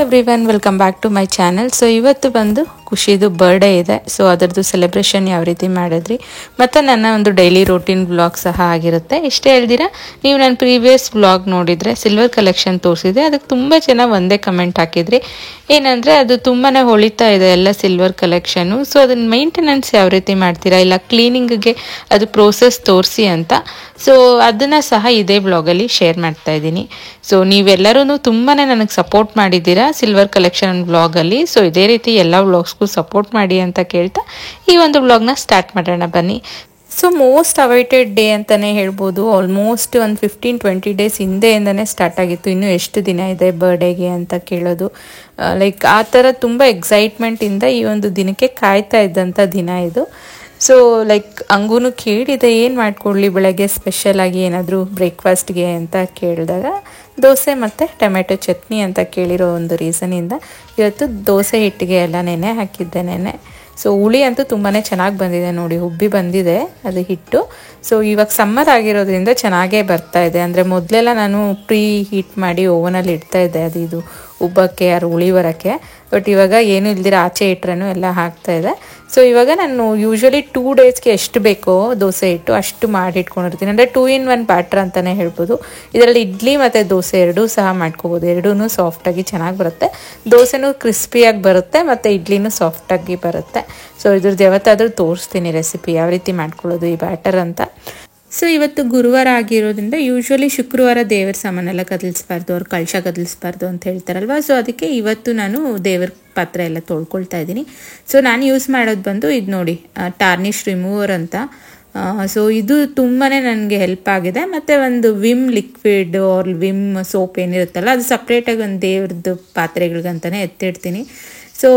Everyone, welcome back to my channel. So ಇವತ್ತು ಬಂದು ಖುಷಿದು ಬರ್ಡೇ ಇದೆ. ಸೊ ಅದರದ್ದು ಸೆಲೆಬ್ರೇಷನ್ ಯಾವ ರೀತಿ ಮಾಡಿದ್ರಿ ಮತ್ತು ನನ್ನ ಒಂದು ಡೈಲಿ ರೂಟೀನ್ ವ್ಲಾಗ್ ಸಹ ಆಗಿರುತ್ತೆ. ಇಷ್ಟೇ ಹೇಳ್ದಿರಾ, ನೀವು ನನ್ನ ಪ್ರೀವಿಯಸ್ ವ್ಲಾಗ್ ನೋಡಿದರೆ ಸಿಲ್ವರ್ ಕಲೆಕ್ಷನ್ ತೋರಿಸಿದೆ, ಅದಕ್ಕೆ ತುಂಬ ಜನ ಒಂದೇ ಕಮೆಂಟ್ ಹಾಕಿದ್ರಿ. ಏನಂದರೆ ಅದು ತುಂಬಾ ಹೊಳಿತಾ ಇದೆ ಎಲ್ಲ ಸಿಲ್ವರ್ ಕಲೆಕ್ಷನು. ಸೊ ಅದನ್ನ ಮೇಂಟೆನೆನ್ಸ್ ಯಾವ ರೀತಿ ಮಾಡ್ತೀರಾ, ಇಲ್ಲ ಕ್ಲೀನಿಂಗ್ಗೆ ಅದು ಪ್ರೋಸೆಸ್ ತೋರಿಸಿ ಅಂತ. ಸೊ ಅದನ್ನು ಸಹ ಇದೇ ವ್ಲಾಗಲ್ಲಿ ಶೇರ್ ಮಾಡ್ತಾ ಇದ್ದೀನಿ. ಸೊ ನೀವೆಲ್ಲರೂ ತುಂಬಾ ನನಗೆ ಸಪೋರ್ಟ್ ಮಾಡಿದ್ದೀರಾ ಸಿಲ್ವರ್ ಕಲೆಕ್ಷನ್ ವ್ಲಾಗಲ್ಲಿ. ಸೊ ಇದೇ ರೀತಿ ಎಲ್ಲ ವ್ಲಾಗ್ಸ್ಗೂ ಸಪೋರ್ಟ್ ಮಾಡಿ ಅಂತ ಕೇಳ್ತಾ ಈ ಒಂದು ವ್ಲಾಗ್ನ ಸ್ಟಾರ್ಟ್ ಮಾಡೋಣ ಬನ್ನಿ. ಸೊ ಮೋಸ್ಟ್ ಅವೈಟೆಡ್ ಡೇ ಅಂತಲೇ ಹೇಳ್ಬೋದು. ಆಲ್ಮೋಸ್ಟ್ ಒಂದು 15-20 ಡೇಸ್ ಹಿಂದೆಯಿಂದನೇ ಸ್ಟಾರ್ಟ್ ಆಗಿತ್ತು. ಇನ್ನೂ ಎಷ್ಟು ದಿನ ಇದೆ ಬರ್ಡೇಗೆ ಅಂತ ಕೇಳೋದು, ಲೈಕ್ ಆ ಥರ ತುಂಬ ಎಕ್ಸೈಟ್ಮೆಂಟಿಂದ ಈ ಒಂದು ದಿನಕ್ಕೆ ಕಾಯ್ತಾ ಇದ್ದಂಥ ದಿನ ಇದು. ಸೊ ಲೈಕ್ ಹಂಗೂ ಕೇಳಿದೆ, ಏನು ಮಾಡಿಕೊಡ್ಲಿ ಬೆಳಗ್ಗೆ ಸ್ಪೆಷಲಾಗಿ ಏನಾದರೂ ಬ್ರೇಕ್ಫಾಸ್ಟ್ಗೆ ಅಂತ ಕೇಳಿದಾಗ ದೋಸೆ ಮತ್ತು ಟೊಮೆಟೊ ಚಟ್ನಿ ಅಂತ ಕೇಳಿರೋ ಒಂದು ರೀಸನಿಂದ ಇವತ್ತು ದೋಸೆ ಹಿಟ್ಟಿಗೆ ಎಲ್ಲ ನೆನೆ ಹಾಕಿದ್ದೆ ನೆನೆ. ಸೊ ಹುಳಿ ಅಂತೂ ತುಂಬಾ ಚೆನ್ನಾಗಿ ಬಂದಿದೆ ನೋಡಿ, ಉಬ್ಬಿ ಬಂದಿದೆ ಅದು ಹಿಟ್ಟು. ಸೊ ಇವಾಗ ಸಮ್ಮರ್ ಆಗಿರೋದ್ರಿಂದ ಚೆನ್ನಾಗೇ ಬರ್ತಾ ಇದೆ. ಅಂದರೆ ಮೊದಲೆಲ್ಲ ನಾನು ಪ್ರೀ ಹೀಟ್ ಮಾಡಿ ಓವನಲ್ಲಿ ಇಡ್ತಾ ಇದ್ದೆ ಅದು ಇದು ಉಬ್ಬಕ್ಕೆ ಯಾರು ಹುಳಿ ಬರೋಕ್ಕೆ. ಬಟ್ ಇವಾಗ ಏನೂ ಇಲ್ದಿರ ಆಚೆ ಇಟ್ರೂ ಎಲ್ಲ ಆಗ್ತಾಯಿದೆ. ಸೊ ಇವಾಗ ನಾನು ಯೂಶ್ವಲಿ 2 ಡೇಸ್ಗೆ ಎಷ್ಟು ಬೇಕೋ ದೋಸೆ ಹಿಟ್ಟು ಅಷ್ಟು ಮಾಡಿ ಇಟ್ಕೊಂಡಿರ್ತೀನಿ. ಅಂದರೆ 2 in 1 ಬ್ಯಾಟ್ರ್ ಅಂತಲೇ ಹೇಳ್ಬೋದು. ಇದರಲ್ಲಿ ಇಡ್ಲಿ ಮತ್ತು ದೋಸೆ ಎರಡೂ ಸಹ ಮಾಡ್ಕೋಬೋದು. ಎರಡೂ ಸಾಫ್ಟಾಗಿ ಚೆನ್ನಾಗಿ ಬರುತ್ತೆ. ದೋಸೆನೂ ಕ್ರಿಸ್ಪಿಯಾಗಿ ಬರುತ್ತೆ ಮತ್ತು ಇಡ್ಲಿನೂ ಸಾಫ್ಟಾಗಿ ಬರುತ್ತೆ. ಸೊ ಇದ್ರದ್ದು ಯಾವತ್ತಾದರೂ ತೋರಿಸ್ತೀನಿ ರೆಸಿಪಿ ಯಾವ ರೀತಿ ಮಾಡ್ಕೊಳ್ಳೋದು ಈ ಬ್ಯಾಟರ್ ಅಂತ. ಸೊ ಇವತ್ತು ಗುರುವಾರ ಆಗಿರೋದ್ರಿಂದ ಯೂಶ್ವಲಿ ಶುಕ್ರವಾರ ದೇವರ ಸಾಮಾನೆಲ್ಲ ಕದಲಿಸ್ಬಾರ್ದು, ಅವ್ರು ಕಳಶ ಕದಲಿಸ್ಬಾರ್ದು ಅಂತ ಹೇಳ್ತಾರಲ್ವ. ಸೊ ಅದಕ್ಕೆ ಇವತ್ತು ನಾನು ದೇವರ ಪಾತ್ರೆ ಎಲ್ಲ ತೊಳ್ಕೊಳ್ತಾ ಇದ್ದೀನಿ. ಸೊ ನಾನು ಯೂಸ್ ಮಾಡೋದು ಬಂದು ಇದು ನೋಡಿ, ಟಾರ್ನಿಷ್ ರಿಮೂವರ್ ಅಂತ. ಸೊ ಇದು ತುಂಬಾ ನನಗೆ ಹೆಲ್ಪ್ ಆಗಿದೆ. ಮತ್ತು ಒಂದು Vim liquid or Vim soap ಏನಿರುತ್ತಲ್ಲ ಅದು ಸಪ್ರೇಟಾಗಿ ಒಂದು ದೇವ್ರದ್ದು ಪಾತ್ರೆಗಳಿಗಂತಲೇ ಎತ್ತಿಡ್ತೀನಿ. ಸೊ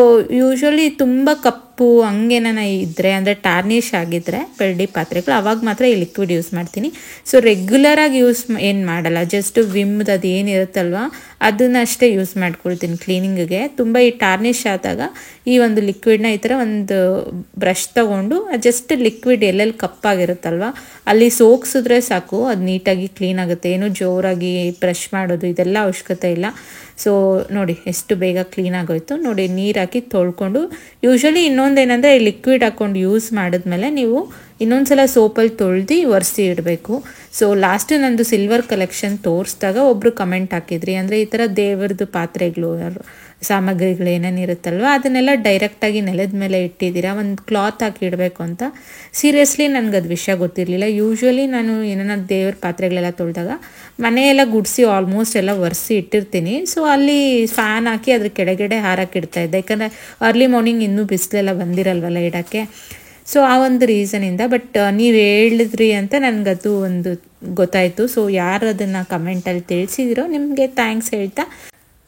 ಯೂಶ್ವಲಿ ತುಂಬ ಕಪ್ಪು ಹಂಗೇನ ಇದ್ದರೆ, ಅಂದರೆ ಟಾರ್ನಿಷ್ ಆಗಿದ್ದರೆ ಬೆಳ್ಳಿ ಪಾತ್ರೆಗಳು, ಅವಾಗ ಮಾತ್ರ ಈ ಲಿಕ್ವಿಡ್ ಯೂಸ್ ಮಾಡ್ತೀನಿ. ಸೊ ರೆಗ್ಯುಲರಾಗಿ ಯೂಸ್ ಏನು ಮಾಡಲ್ಲ, ಜಸ್ಟ್ ವಿಮ್ದು ಅದು ಏನಿರುತ್ತಲ್ವ ಅದನ್ನಷ್ಟೇ ಯೂಸ್ ಮಾಡ್ಕೊಳ್ತೀನಿ ಕ್ಲೀನಿಂಗಿಗೆ. ತುಂಬ ಈ ಟಾರ್ನಿಷ್ ಆದಾಗ ಈ ಒಂದು ಲಿಕ್ವಿಡ್ನ ಈ ಥರ ಒಂದು ಬ್ರಷ್ ತೊಗೊಂಡು ಜಸ್ಟ್ ಲಿಕ್ವಿಡ್ ಎಲ್ಲೆಲ್ಲಿ ಕಪ್ಪಾಗಿರುತ್ತಲ್ವ ಅಲ್ಲಿ ಸೋಕ್ಸಿದ್ರೆ ಸಾಕು, ಅದು ನೀಟಾಗಿ ಕ್ಲೀನ್ ಆಗುತ್ತೆ. ಏನು ಜೋರಾಗಿ ಬ್ರಷ್ ಮಾಡೋದು ಇದೆಲ್ಲ ಅವಶ್ಯಕತೆ ಇಲ್ಲ. ಸೊ ನೋಡಿ ಎಷ್ಟು ಬೇಗ ಕ್ಲೀನ್ ಆಗೋಯ್ತು ನೋಡಿ. ನೀರು ಹಾಕಿ ತೊಳ್ಕೊಂಡು, ಯೂಶ್ವಲಿ ಇನ್ನೊಂದೇನೆಂದರೆ ಲಿಕ್ವಿಡ್ ಹಾಕ್ಕೊಂಡು ಯೂಸ್ ಮಾಡಿದ್ಮೇಲೆ ನೀವು ಇನ್ನೊಂದ್ಸಲ ಸೋಪಲ್ಲಿ ತೊಳ್ದು ಒರೆಸಿ ಇಡಬೇಕು. ಸೊ ಲಾಸ್ಟ್ ನಂದು ಸಿಲ್ವರ್ ಕಲೆಕ್ಷನ್ ತೋರಿಸಿದಾಗ ಒಬ್ಬರು ಕಮೆಂಟ್ ಹಾಕಿದ್ರಿ, ಅಂದರೆ ಈ ಥರ ದೇವರದ್ದು ಪಾತ್ರೆಗಳು ಸಾಮಗ್ರಿಗಳು ಏನೇನಿರುತ್ತಲ್ವ ಅದನ್ನೆಲ್ಲ ಡೈರೆಕ್ಟಾಗಿ ನೆಲದ ಮೇಲೆ ಇಟ್ಟಿದ್ದೀರಾ, ಒಂದು ಕ್ಲಾತ್ ಹಾಕಿ ಇಡಬೇಕು ಅಂತ. ಸೀರಿಯಸ್ಲಿ ನನಗದು ವಿಷಯ ಗೊತ್ತಿರಲಿಲ್ಲ. ಯೂಶ್ವಲಿ ನಾನು ಏನಾರ ದೇವ್ರ ಪಾತ್ರೆಗಳೆಲ್ಲ ತೊಳೆದಾಗ ಮನೆಯೆಲ್ಲ ಗುಡಿಸಿ ಆಲ್ಮೋಸ್ಟ್ ಎಲ್ಲ ಒರೆಸಿ ಇಟ್ಟಿರ್ತೀನಿ. ಸೊ ಅಲ್ಲಿ ಫ್ಯಾನ್ ಹಾಕಿ ಅದ್ರ ಕೆಳಗಡೆ ಹಾರಾಕಿಡ್ತಾ ಇದ್ದೆ, ಯಾಕಂದರೆ ಅರ್ಲಿ ಮಾರ್ನಿಂಗ್ ಇನ್ನೂ ಬಿಸಿಲೆಲ್ಲ ಬಂದಿರಲ್ವಲ್ಲ ಇಡೋಕ್ಕೆ. ಸೊ ಆ ಒಂದು ರೀಸನಿಂದ. ಬಟ್ ನೀವು ಹೇಳಿದ್ರಿ ಅಂತ ನನಗದು ಒಂದು ಗೊತ್ತಾಯಿತು. ಸೊ ಯಾರು ಅದನ್ನು ಕಮೆಂಟಲ್ಲಿ ತಿಳಿಸಿದಿರೋ ನಿಮಗೆ ಥ್ಯಾಂಕ್ಸ್ ಹೇಳ್ತಾ,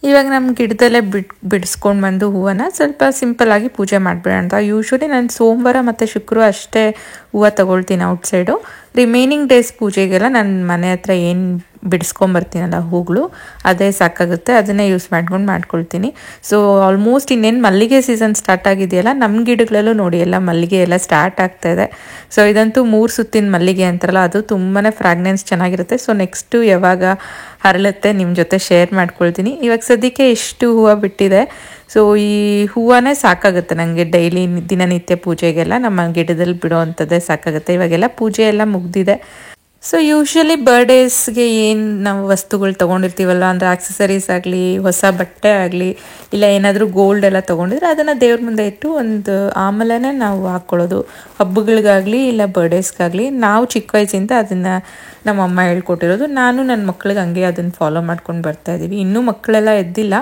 ಇವಾಗ ನಮ್ಮ ಗಿಡದಲ್ಲೇ ಬಿಡಿಸ್ಕೊಂಡು ಬಂದು ಹೂವನ್ನ ಸ್ವಲ್ಪ ಸಿಂಪಲ್ಲಾಗಿ ಪೂಜೆ ಮಾಡಿಬಿಡೋಣ ಅಂತ. ಯೂಶ್ವಲಿ ನಾನು ಸೋಮವಾರ ಮತ್ತು ಶುಕ್ರವಾರ ಅಷ್ಟೇ ಹೂವು ತೊಗೊಳ್ತೀನಿ ಔಟ್ಸೈಡು. ರಿಮೈನಿಂಗ್ ಡೇಸ್ ಪೂಜೆಗೆಲ್ಲ ನನ್ನ ಮನೆ ಹತ್ರ ಏನು ಬಿಡಿಸ್ಕೊಂಬರ್ತೀನಲ್ಲ ಹೂಗಳು ಅದೇ ಸಾಕಾಗುತ್ತೆ, ಅದನ್ನೇ ಯೂಸ್ ಮಾಡ್ಕೊಳ್ತೀನಿ. ಸೊ ಆಲ್ಮೋಸ್ಟ್ ಇನ್ನೇನು ಮಲ್ಲಿಗೆ ಸೀಸನ್ ಸ್ಟಾರ್ಟ್ ಆಗಿದೆಯಲ್ಲ, ನಮ್ಮ ಗಿಡಗಳಲ್ಲೂ ನೋಡಿ ಎಲ್ಲ ಮಲ್ಲಿಗೆ ಎಲ್ಲ ಸ್ಟಾರ್ಟ್ ಆಗ್ತಾಯಿದೆ. ಸೊ ಇದಂತೂ 3 ಸುತ್ತಿನ ಮಲ್ಲಿಗೆ ಅಂತಾರಲ್ಲ, ಅದು ತುಂಬಾ ಫ್ರಾಗ್ನೆನ್ಸ್ ಚೆನ್ನಾಗಿರುತ್ತೆ. ಸೊ ನೆಕ್ಸ್ಟು ಯಾವಾಗ ಹರಳುತ್ತೆ ನಿಮ್ಮ ಜೊತೆ ಶೇರ್ ಮಾಡ್ಕೊಳ್ತೀನಿ. ಇವಾಗ ಸದ್ಯಕ್ಕೆ ಎಷ್ಟು ಹೂವು ಬಿಟ್ಟಿದೆ. ಸೊ ಈ ಹೂವನೇ ಸಾಕಾಗುತ್ತೆ ನನಗೆ ಡೈಲಿ ದಿನನಿತ್ಯ ಪೂಜೆಗೆಲ್ಲ. ನಮ್ಮ ಗಿಡದಲ್ಲಿ ಬಿಡೋ ಅಂಥದ್ದೇ ಸಾಕಾಗುತ್ತೆ. ಇವಾಗೆಲ್ಲ ಪೂಜೆ ಎಲ್ಲ ಮುಗ್ದಿದೆ. ಸೊ ಯೂಶ್ವಲಿ ಬರ್ಡೇಸ್ಗೆ ಏನು ನಾವು ವಸ್ತುಗಳು ತೊಗೊಂಡಿರ್ತೀವಲ್ಲ, ಅಂದರೆ ಆಕ್ಸೆಸರೀಸ್ ಆಗಲಿ, ಹೊಸ ಬಟ್ಟೆ ಆಗಲಿ, ಇಲ್ಲ ಏನಾದರೂ ಗೋಲ್ಡ್ ಎಲ್ಲ ತೊಗೊಂಡಿದ್ರೆ ಅದನ್ನು ದೇವ್ರ ಮುಂದೆ ಇಟ್ಟು ಒಂದು ಆಮೇಲೆ ನಾವು ಹಾಕ್ಕೊಳ್ಳೋದು. ಹಬ್ಬಗಳಿಗಾಗಲಿ ಇಲ್ಲ ಬರ್ಡೇಸ್ಗಾಗಲಿ ನಾವು ಚಿಕ್ಕ ವಯಸ್ಸಿಂದ ಅದನ್ನು ನಮ್ಮಮ್ಮ ಹೇಳ್ಕೊಟ್ಟಿರೋದು. ನಾನು ನನ್ನ ಮಕ್ಳಿಗೆ ಹಂಗೆ ಅದನ್ನು ಫಾಲೋ ಮಾಡ್ಕೊಂಡು ಬರ್ತಾಯಿದ್ದೀವಿ. ಇನ್ನೂ ಮಕ್ಕಳೆಲ್ಲ ಎದ್ದಿಲ್ಲ.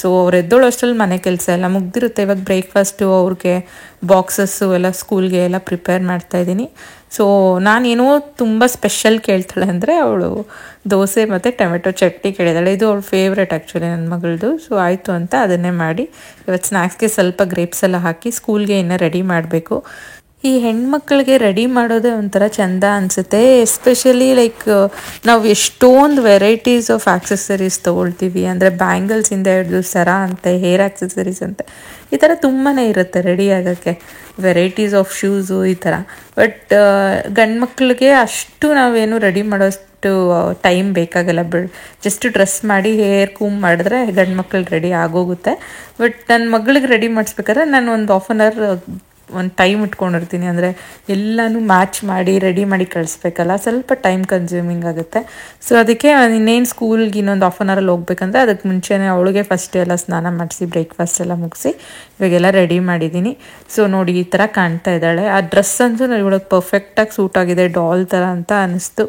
ಸೊ ಅವ್ರು ಎದ್ದೋಳು ಅಷ್ಟರಲ್ಲಿ ಮನೆ ಕೆಲಸ ಎಲ್ಲ ಮುಗ್ದಿರುತ್ತೆ. ಇವಾಗ ಬ್ರೇಕ್ಫಾಸ್ಟು ಅವ್ರಿಗೆ ಬಾಕ್ಸಸ್ಸು ಎಲ್ಲ ಸ್ಕೂಲ್ಗೆ ಎಲ್ಲ ಪ್ರಿಪೇರ್ ಮಾಡ್ತಾಯಿದ್ದೀನಿ. ಸೊ ನಾನೇನೋ ತುಂಬ ಸ್ಪೆಷಲ್ ಕೇಳ್ತಾಳೆ ಅಂದರೆ ಅವಳು ದೋಸೆ ಮತ್ತು ಟೊಮೆಟೊ ಚಟ್ನಿ ಕೇಳಿದಾಳೆ. ಇದು ಅವಳು ಫೇವ್ರೆಟ್ ಆ್ಯಕ್ಚುಲಿ ನನ್ನ ಮಗಳದು. ಸೊ ಆಯಿತು ಅಂತ ಅದನ್ನೇ ಮಾಡಿ ಇವತ್ತು ಸ್ನ್ಯಾಕ್ಸ್ಗೆ ಸ್ವಲ್ಪ ಗ್ರೇಪ್ಸ್ ಎಲ್ಲ ಹಾಕಿ ಸ್ಕೂಲ್ಗೆ ಇನ್ನೂ ರೆಡಿ ಮಾಡಬೇಕು. ಈ ಹೆಣ್ಮಕ್ಳಿಗೆ ರೆಡಿ ಮಾಡೋದೇ ಒಂಥರ ಚೆಂದ ಅನಿಸುತ್ತೆ. ಎಸ್ಪೆಷಲಿ ಲೈಕ್ ನಾವು ಎಷ್ಟೊಂದು ವೆರೈಟೀಸ್ ಆಫ್ ಆಕ್ಸೆಸರೀಸ್ ತೊಗೊಳ್ತೀವಿ. ಅಂದರೆ ಬ್ಯಾಂಗಲ್ಸಿಂದ ಹಿಡಿದು ಸರ ಅಂತೆ, ಹೇರ್ ಆಕ್ಸೆಸರೀಸ್ ಅಂತೆ, ಈ ಥರ ತುಂಬಾ ಇರುತ್ತೆ ರೆಡಿ ಆಗೋಕ್ಕೆ. ವೆರೈಟೀಸ್ ಆಫ್ ಶೂಸು ಈ ಥರ. ಬಟ್ ಗಂಡು ಮಕ್ಕಳಿಗೆ ಅಷ್ಟು ನಾವೇನು ರೆಡಿ ಅಷ್ಟು ಟೈಮ್ ಬೇಕಾಗಲ್ಲ. ಜಸ್ಟ್ ಡ್ರೆಸ್ ಮಾಡಿ ಹೇರ್ ಕೂಮ್ ಮಾಡಿದ್ರೆ ಗಂಡು ಮಕ್ಕಳು ರೆಡಿ ಆಗೋಗುತ್ತೆ. ಬಟ್ ನನ್ನ ಮಗಳಿಗೆ ರೆಡಿ ಮಾಡಿಸ್ಬೇಕಾದ್ರೆ ನಾನು ಒಂದು ಹಾಫ್ ಆನ್ ಅವರ್ ಒಂದು ಟೈಮ್ ಇಟ್ಕೊಂಡಿರ್ತೀನಿ. ಅಂದರೆ ಎಲ್ಲನೂ ಮ್ಯಾಚ್ ಮಾಡಿ ರೆಡಿ ಮಾಡಿ ಕಳಿಸ್ಬೇಕಲ್ಲ, ಸ್ವಲ್ಪ ಟೈಮ್ ಕನ್ಸ್ಯೂಮಿಂಗ್ ಆಗುತ್ತೆ. ಸೊ ಅದಕ್ಕೆ ಇನ್ನೇನು ಸ್ಕೂಲ್ಗೆ ಇನ್ನೊಂದು ಹಾಫ್ ಆನ್ ಅವರಲ್ಲಿ ಹೋಗ್ಬೇಕಂದ್ರೆ ಅದಕ್ಕೆ ಮುಂಚೆನೇ ಅವಳಿಗೆ ಫಸ್ಟ್ ಎಲ್ಲ ಸ್ನಾನ ಮಾಡಿಸಿ ಬ್ರೇಕ್ಫಾಸ್ಟ್ ಎಲ್ಲ ಮುಗಿಸಿ ಇವಾಗೆಲ್ಲ ರೆಡಿ ಮಾಡಿದ್ದೀನಿ. ಸೊ ನೋಡಿ ಈ ಥರ ಕಾಣ್ತಾ ಇದ್ದಾಳೆ. ಆ ಡ್ರೆಸ್ ಅಂತೂ ಇವಳಿಗೆ ಪರ್ಫೆಕ್ಟಾಗಿ ಸೂಟ್ ಆಗಿದೆ, ಡಾಲ್ ಥರ ಅಂತ ಅನ್ನಿಸ್ತು.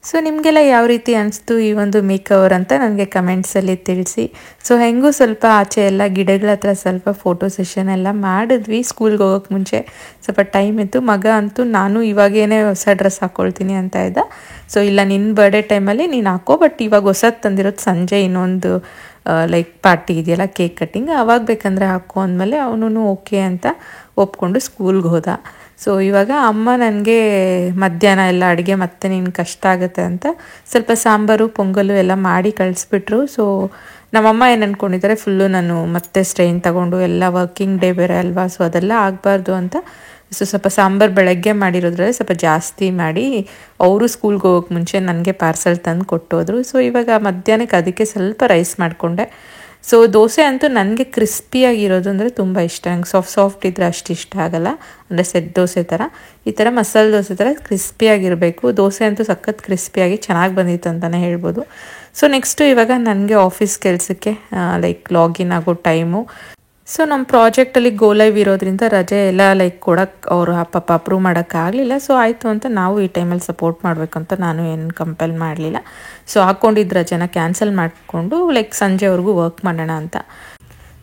ಸೊ ನಿಮಗೆಲ್ಲ ಯಾವ ರೀತಿ ಅನಿಸ್ತು ಈ ಒಂದು ಮೇಕವರ್ ಅಂತ ನನಗೆ ಕಮೆಂಟ್ಸಲ್ಲಿ ತಿಳಿಸಿ. ಸೊ ಹೆಂಗೂ ಸ್ವಲ್ಪ ಆಚೆ ಎಲ್ಲ ಗಿಡಗಳ ಹತ್ರ ಸ್ವಲ್ಪ ಫೋಟೋ ಸೆಷನ್ ಎಲ್ಲ ಮಾಡಿದ್ವಿ ಸ್ಕೂಲ್ಗೆ ಹೋಗೋಕ್ಕೆ ಮುಂಚೆ. ಸ್ವಲ್ಪ ಟೈಮ್ ಇತ್ತು. ಮಗ ಅಂತೂ ನಾನು ಇವಾಗೇನೇ ಹೊಸ ಡ್ರೆಸ್ ಹಾಕ್ಕೊಳ್ತೀನಿ ಅಂತ ಇದ್ದ. ಸೊ ಇಲ್ಲ ನಿನ್ನ ಬರ್ಡೇ ಟೈಮಲ್ಲಿ ನೀನು ಹಾಕೋ, ಬಟ್ ಇವಾಗ ಹೊಸದು ತಂದಿರೋದು ಸಂಜೆ ಇನ್ನೊಂದು ಲೈಕ್ ಪಾರ್ಟಿ ಇದೆಯಲ್ಲ ಕೇಕ್ ಕಟ್ಟಿಂಗ್, ಅವಾಗ ಬೇಕಂದರೆ ಹಾಕೋ ಅಂದಮೇಲೆ ಅವನು ಓಕೆ ಅಂತ ಒಪ್ಕೊಂಡು ಸ್ಕೂಲ್ಗೆ ಹೋದ. ಸೊ ಇವಾಗ ಅಮ್ಮ ನನಗೆ ಮಧ್ಯಾಹ್ನ ಎಲ್ಲ ಅಡುಗೆ ಮತ್ತೆ ನೀನು ಕಷ್ಟ ಆಗುತ್ತೆ ಅಂತ ಸ್ವಲ್ಪ ಸಾಂಬಾರು ಪೊಂಗಲು ಎಲ್ಲ ಮಾಡಿ ಕಳಿಸ್ಬಿಟ್ರು. ಸೊ ನಮ್ಮಮ್ಮ ಏನು ಅಂದ್ಕೊಂಡಿದ್ದಾರೆ, ಫುಲ್ಲು ನಾನು ಮತ್ತೆ ಸ್ಟ್ರೈನ್ ತಗೊಂಡು ಎಲ್ಲ ವರ್ಕಿಂಗ್ ಡೇ ಬೇರೆ ಅಲ್ವಾ, ಸೊ ಅದೆಲ್ಲ ಆಗಬಾರ್ದು ಅಂತ ಸೊ ಸ್ವಲ್ಪ ಸಾಂಬಾರು ಬೆಳಗ್ಗೆ ಮಾಡಿರೋದ್ರಲ್ಲಿ ಸ್ವಲ್ಪ ಜಾಸ್ತಿ ಮಾಡಿ ಅವರು ಸ್ಕೂಲ್ಗೆ ಹೋಗೋಕ್ಕೆ ಮುಂಚೆ ನನಗೆ ಪಾರ್ಸೆಲ್ ತಂದು ಕೊಟ್ಟೋದ್ರು. ಸೊ ಇವಾಗ ಮಧ್ಯಾಹ್ನಕ್ಕೆ ಅದಕ್ಕೆ ಸ್ವಲ್ಪ ರೈಸ್ ಮಾಡಿಕೊಂಡೆ. ಸೊ ದೋಸೆ ಅಂತೂ ನನಗೆ ಕ್ರಿಸ್ಪಿಯಾಗಿರೋದು ಅಂದರೆ ತುಂಬ ಇಷ್ಟ. ನಂಗೆ ಸಾಫ್ಟ್ ಇದ್ದರೆ ಅಷ್ಟು ಇಷ್ಟ ಆಗಲ್ಲ. ಅಂದರೆ ಸೆಟ್ ದೋಸೆ ಥರ, ಈ ಥರ ಮಸಾಲೆ ದೋಸೆ ಥರ ಕ್ರಿಸ್ಪಿಯಾಗಿರಬೇಕು. ದೋಸೆ ಅಂತೂ ಸಖತ್ ಕ್ರಿಸ್ಪಿಯಾಗಿ ಚೆನ್ನಾಗಿ ಬಂದಿತ್ತು ಅಂತಲೇ ಹೇಳ್ಬೋದು. ಸೊ ನೆಕ್ಸ್ಟು ಇವಾಗ ನನಗೆ ಆಫೀಸ್ ಕೆಲಸಕ್ಕೆ ಲೈಕ್ ಲಾಗಿನ್ ಆಗೋ ಟೈಮು. ಸೊ ನಮ್ಮ ಪ್ರಾಜೆಕ್ಟಲ್ಲಿ ಗೋ ಲೈವ್ ಇರೋದ್ರಿಂದ ರಜೆ ಎಲ್ಲ ಲೈಕ್ ಕೊಡೋಕ್ಕೆ ಅವರು ಪಾಪ ಅಪ್ರೂವ್ ಮಾಡೋಕ್ಕಾಗಲಿಲ್ಲ. ಸೊ ಆಯಿತು ಅಂತ ನಾವು ಈ ಟೈಮಲ್ಲಿ ಸಪೋರ್ಟ್ ಮಾಡಬೇಕಂತ ನಾನು ಏನು ಕಂಪೆಲ್ ಮಾಡಲಿಲ್ಲ. ಸೊ ಹಾಕ್ಕೊಂಡಿದ್ದ ರಜೆನ ಕ್ಯಾನ್ಸಲ್ ಮಾಡಿಕೊಂಡು ಲೈಕ್ ಸಂಜೆವರೆಗೂ ವರ್ಕ್ ಮಾಡೋಣ ಅಂತ.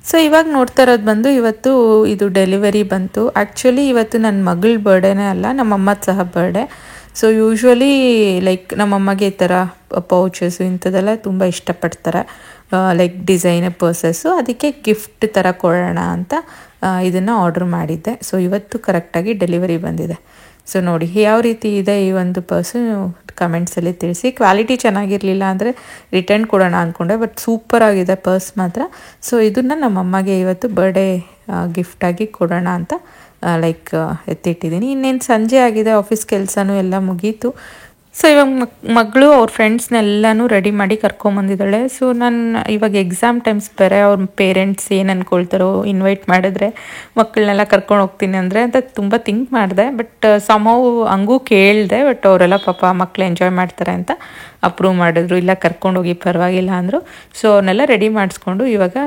ಸೊ ಇವಾಗ ನೋಡ್ತಾ ಇರೋದು ಬಂದು ಇವತ್ತು ಇದು ಡೆಲಿವರಿ ಬಂತು. ಆ್ಯಕ್ಚುಲಿ ಇವತ್ತು ನನ್ನ ಮಗಳ ಬರ್ಡೇನೇ ಅಲ್ಲ, ನಮ್ಮಮ್ಮದ ಸಹ ಬರ್ಡೇ. ಸೊ ಯೂಶ್ವಲಿ ಲೈಕ್ ನಮ್ಮಮ್ಮಗೆ ಈ ಥರ ಪೌಚಸ್ಸು ಇಂಥದ್ದೆಲ್ಲ ತುಂಬ ಇಷ್ಟಪಡ್ತಾರೆ, ಲೈಕ್ ಡಿಸೈನರ್ ಪರ್ಸಸ್ಸು. ಅದಕ್ಕೆ ಗಿಫ್ಟ್ ಥರ ಕೊಡೋಣ ಅಂತ ಇದನ್ನು ಆರ್ಡ್ರ್ ಮಾಡಿದ್ದೆ. ಸೊ ಇವತ್ತು ಕರೆಕ್ಟಾಗಿ ಡೆಲಿವರಿ ಬಂದಿದೆ. ಸೊ ನೋಡಿ ಯಾವ ರೀತಿ ಇದೆ ಈ ಒಂದು ಪರ್ಸು ಕಮೆಂಟ್ಸಲ್ಲಿ ತಿಳಿಸಿ. ಕ್ವಾಲಿಟಿ ಚೆನ್ನಾಗಿರಲಿಲ್ಲ ಅಂದರೆ ರಿಟರ್ನ್ ಕೊಡೋಣ ಅಂದ್ಕೊಂಡೆ, ಬಟ್ ಸೂಪರಾಗಿದೆ ಪರ್ಸ್ ಮಾತ್ರ. ಸೊ ಇದನ್ನು ನಮ್ಮಮ್ಮಗೆ ಇವತ್ತು ಬರ್ಡೇ ಗಿಫ್ಟಾಗಿ ಕೊಡೋಣ ಅಂತ ಲೈಕ್ ಎತ್ತಿಟ್ಟಿದ್ದೀನಿ. ಇನ್ನೇನು ಸಂಜೆ ಆಗಿದೆ, ಆಫೀಸ್ ಕೆಲಸನೂ ಎಲ್ಲ ಮುಗೀತು. ಸೊ ಇವಾಗ ಮಗಳು ಅವ್ರ ಫ್ರೆಂಡ್ಸ್ನೆಲ್ಲನೂ ರೆಡಿ ಮಾಡಿ ಕರ್ಕೊಂಬಂದಿದ್ದಾಳೆ. ಸೊ ನಾನು ಇವಾಗ ಎಕ್ಸಾಮ್ ಟೈಮ್ಸ್ ಬೇರೆ, ಅವ್ರ ಪೇರೆಂಟ್ಸ್ ಏನು ಅಂದ್ಕೊಳ್ತಾರೋ ಇನ್ವೈಟ್ ಮಾಡಿದ್ರೆ ಮಕ್ಕಳನ್ನೆಲ್ಲ ಕರ್ಕೊಂಡು ಹೋಗ್ತೀನಿ ಅಂದರೆ ಅಂತ ತುಂಬ ಥಿಂಕ್ ಮಾಡಿದೆ. ಬಟ್ ಸಮವ್ ಹಂಗೂ ಕೇಳಿದೆ, ಬಟ್ ಅವರೆಲ್ಲ ಪಾಪ ಮಕ್ಕಳು ಎಂಜಾಯ್ ಮಾಡ್ತಾರೆ ಅಂತ ಅಪ್ರೂವ್ ಮಾಡಿದ್ರು. ಇಲ್ಲ ಕರ್ಕೊಂಡೋಗಿ ಪರವಾಗಿಲ್ಲ ಅಂದರು. ಸೊ ಅವನ್ನೆಲ್ಲ ರೆಡಿ ಮಾಡಿಸ್ಕೊಂಡು ಇವಾಗ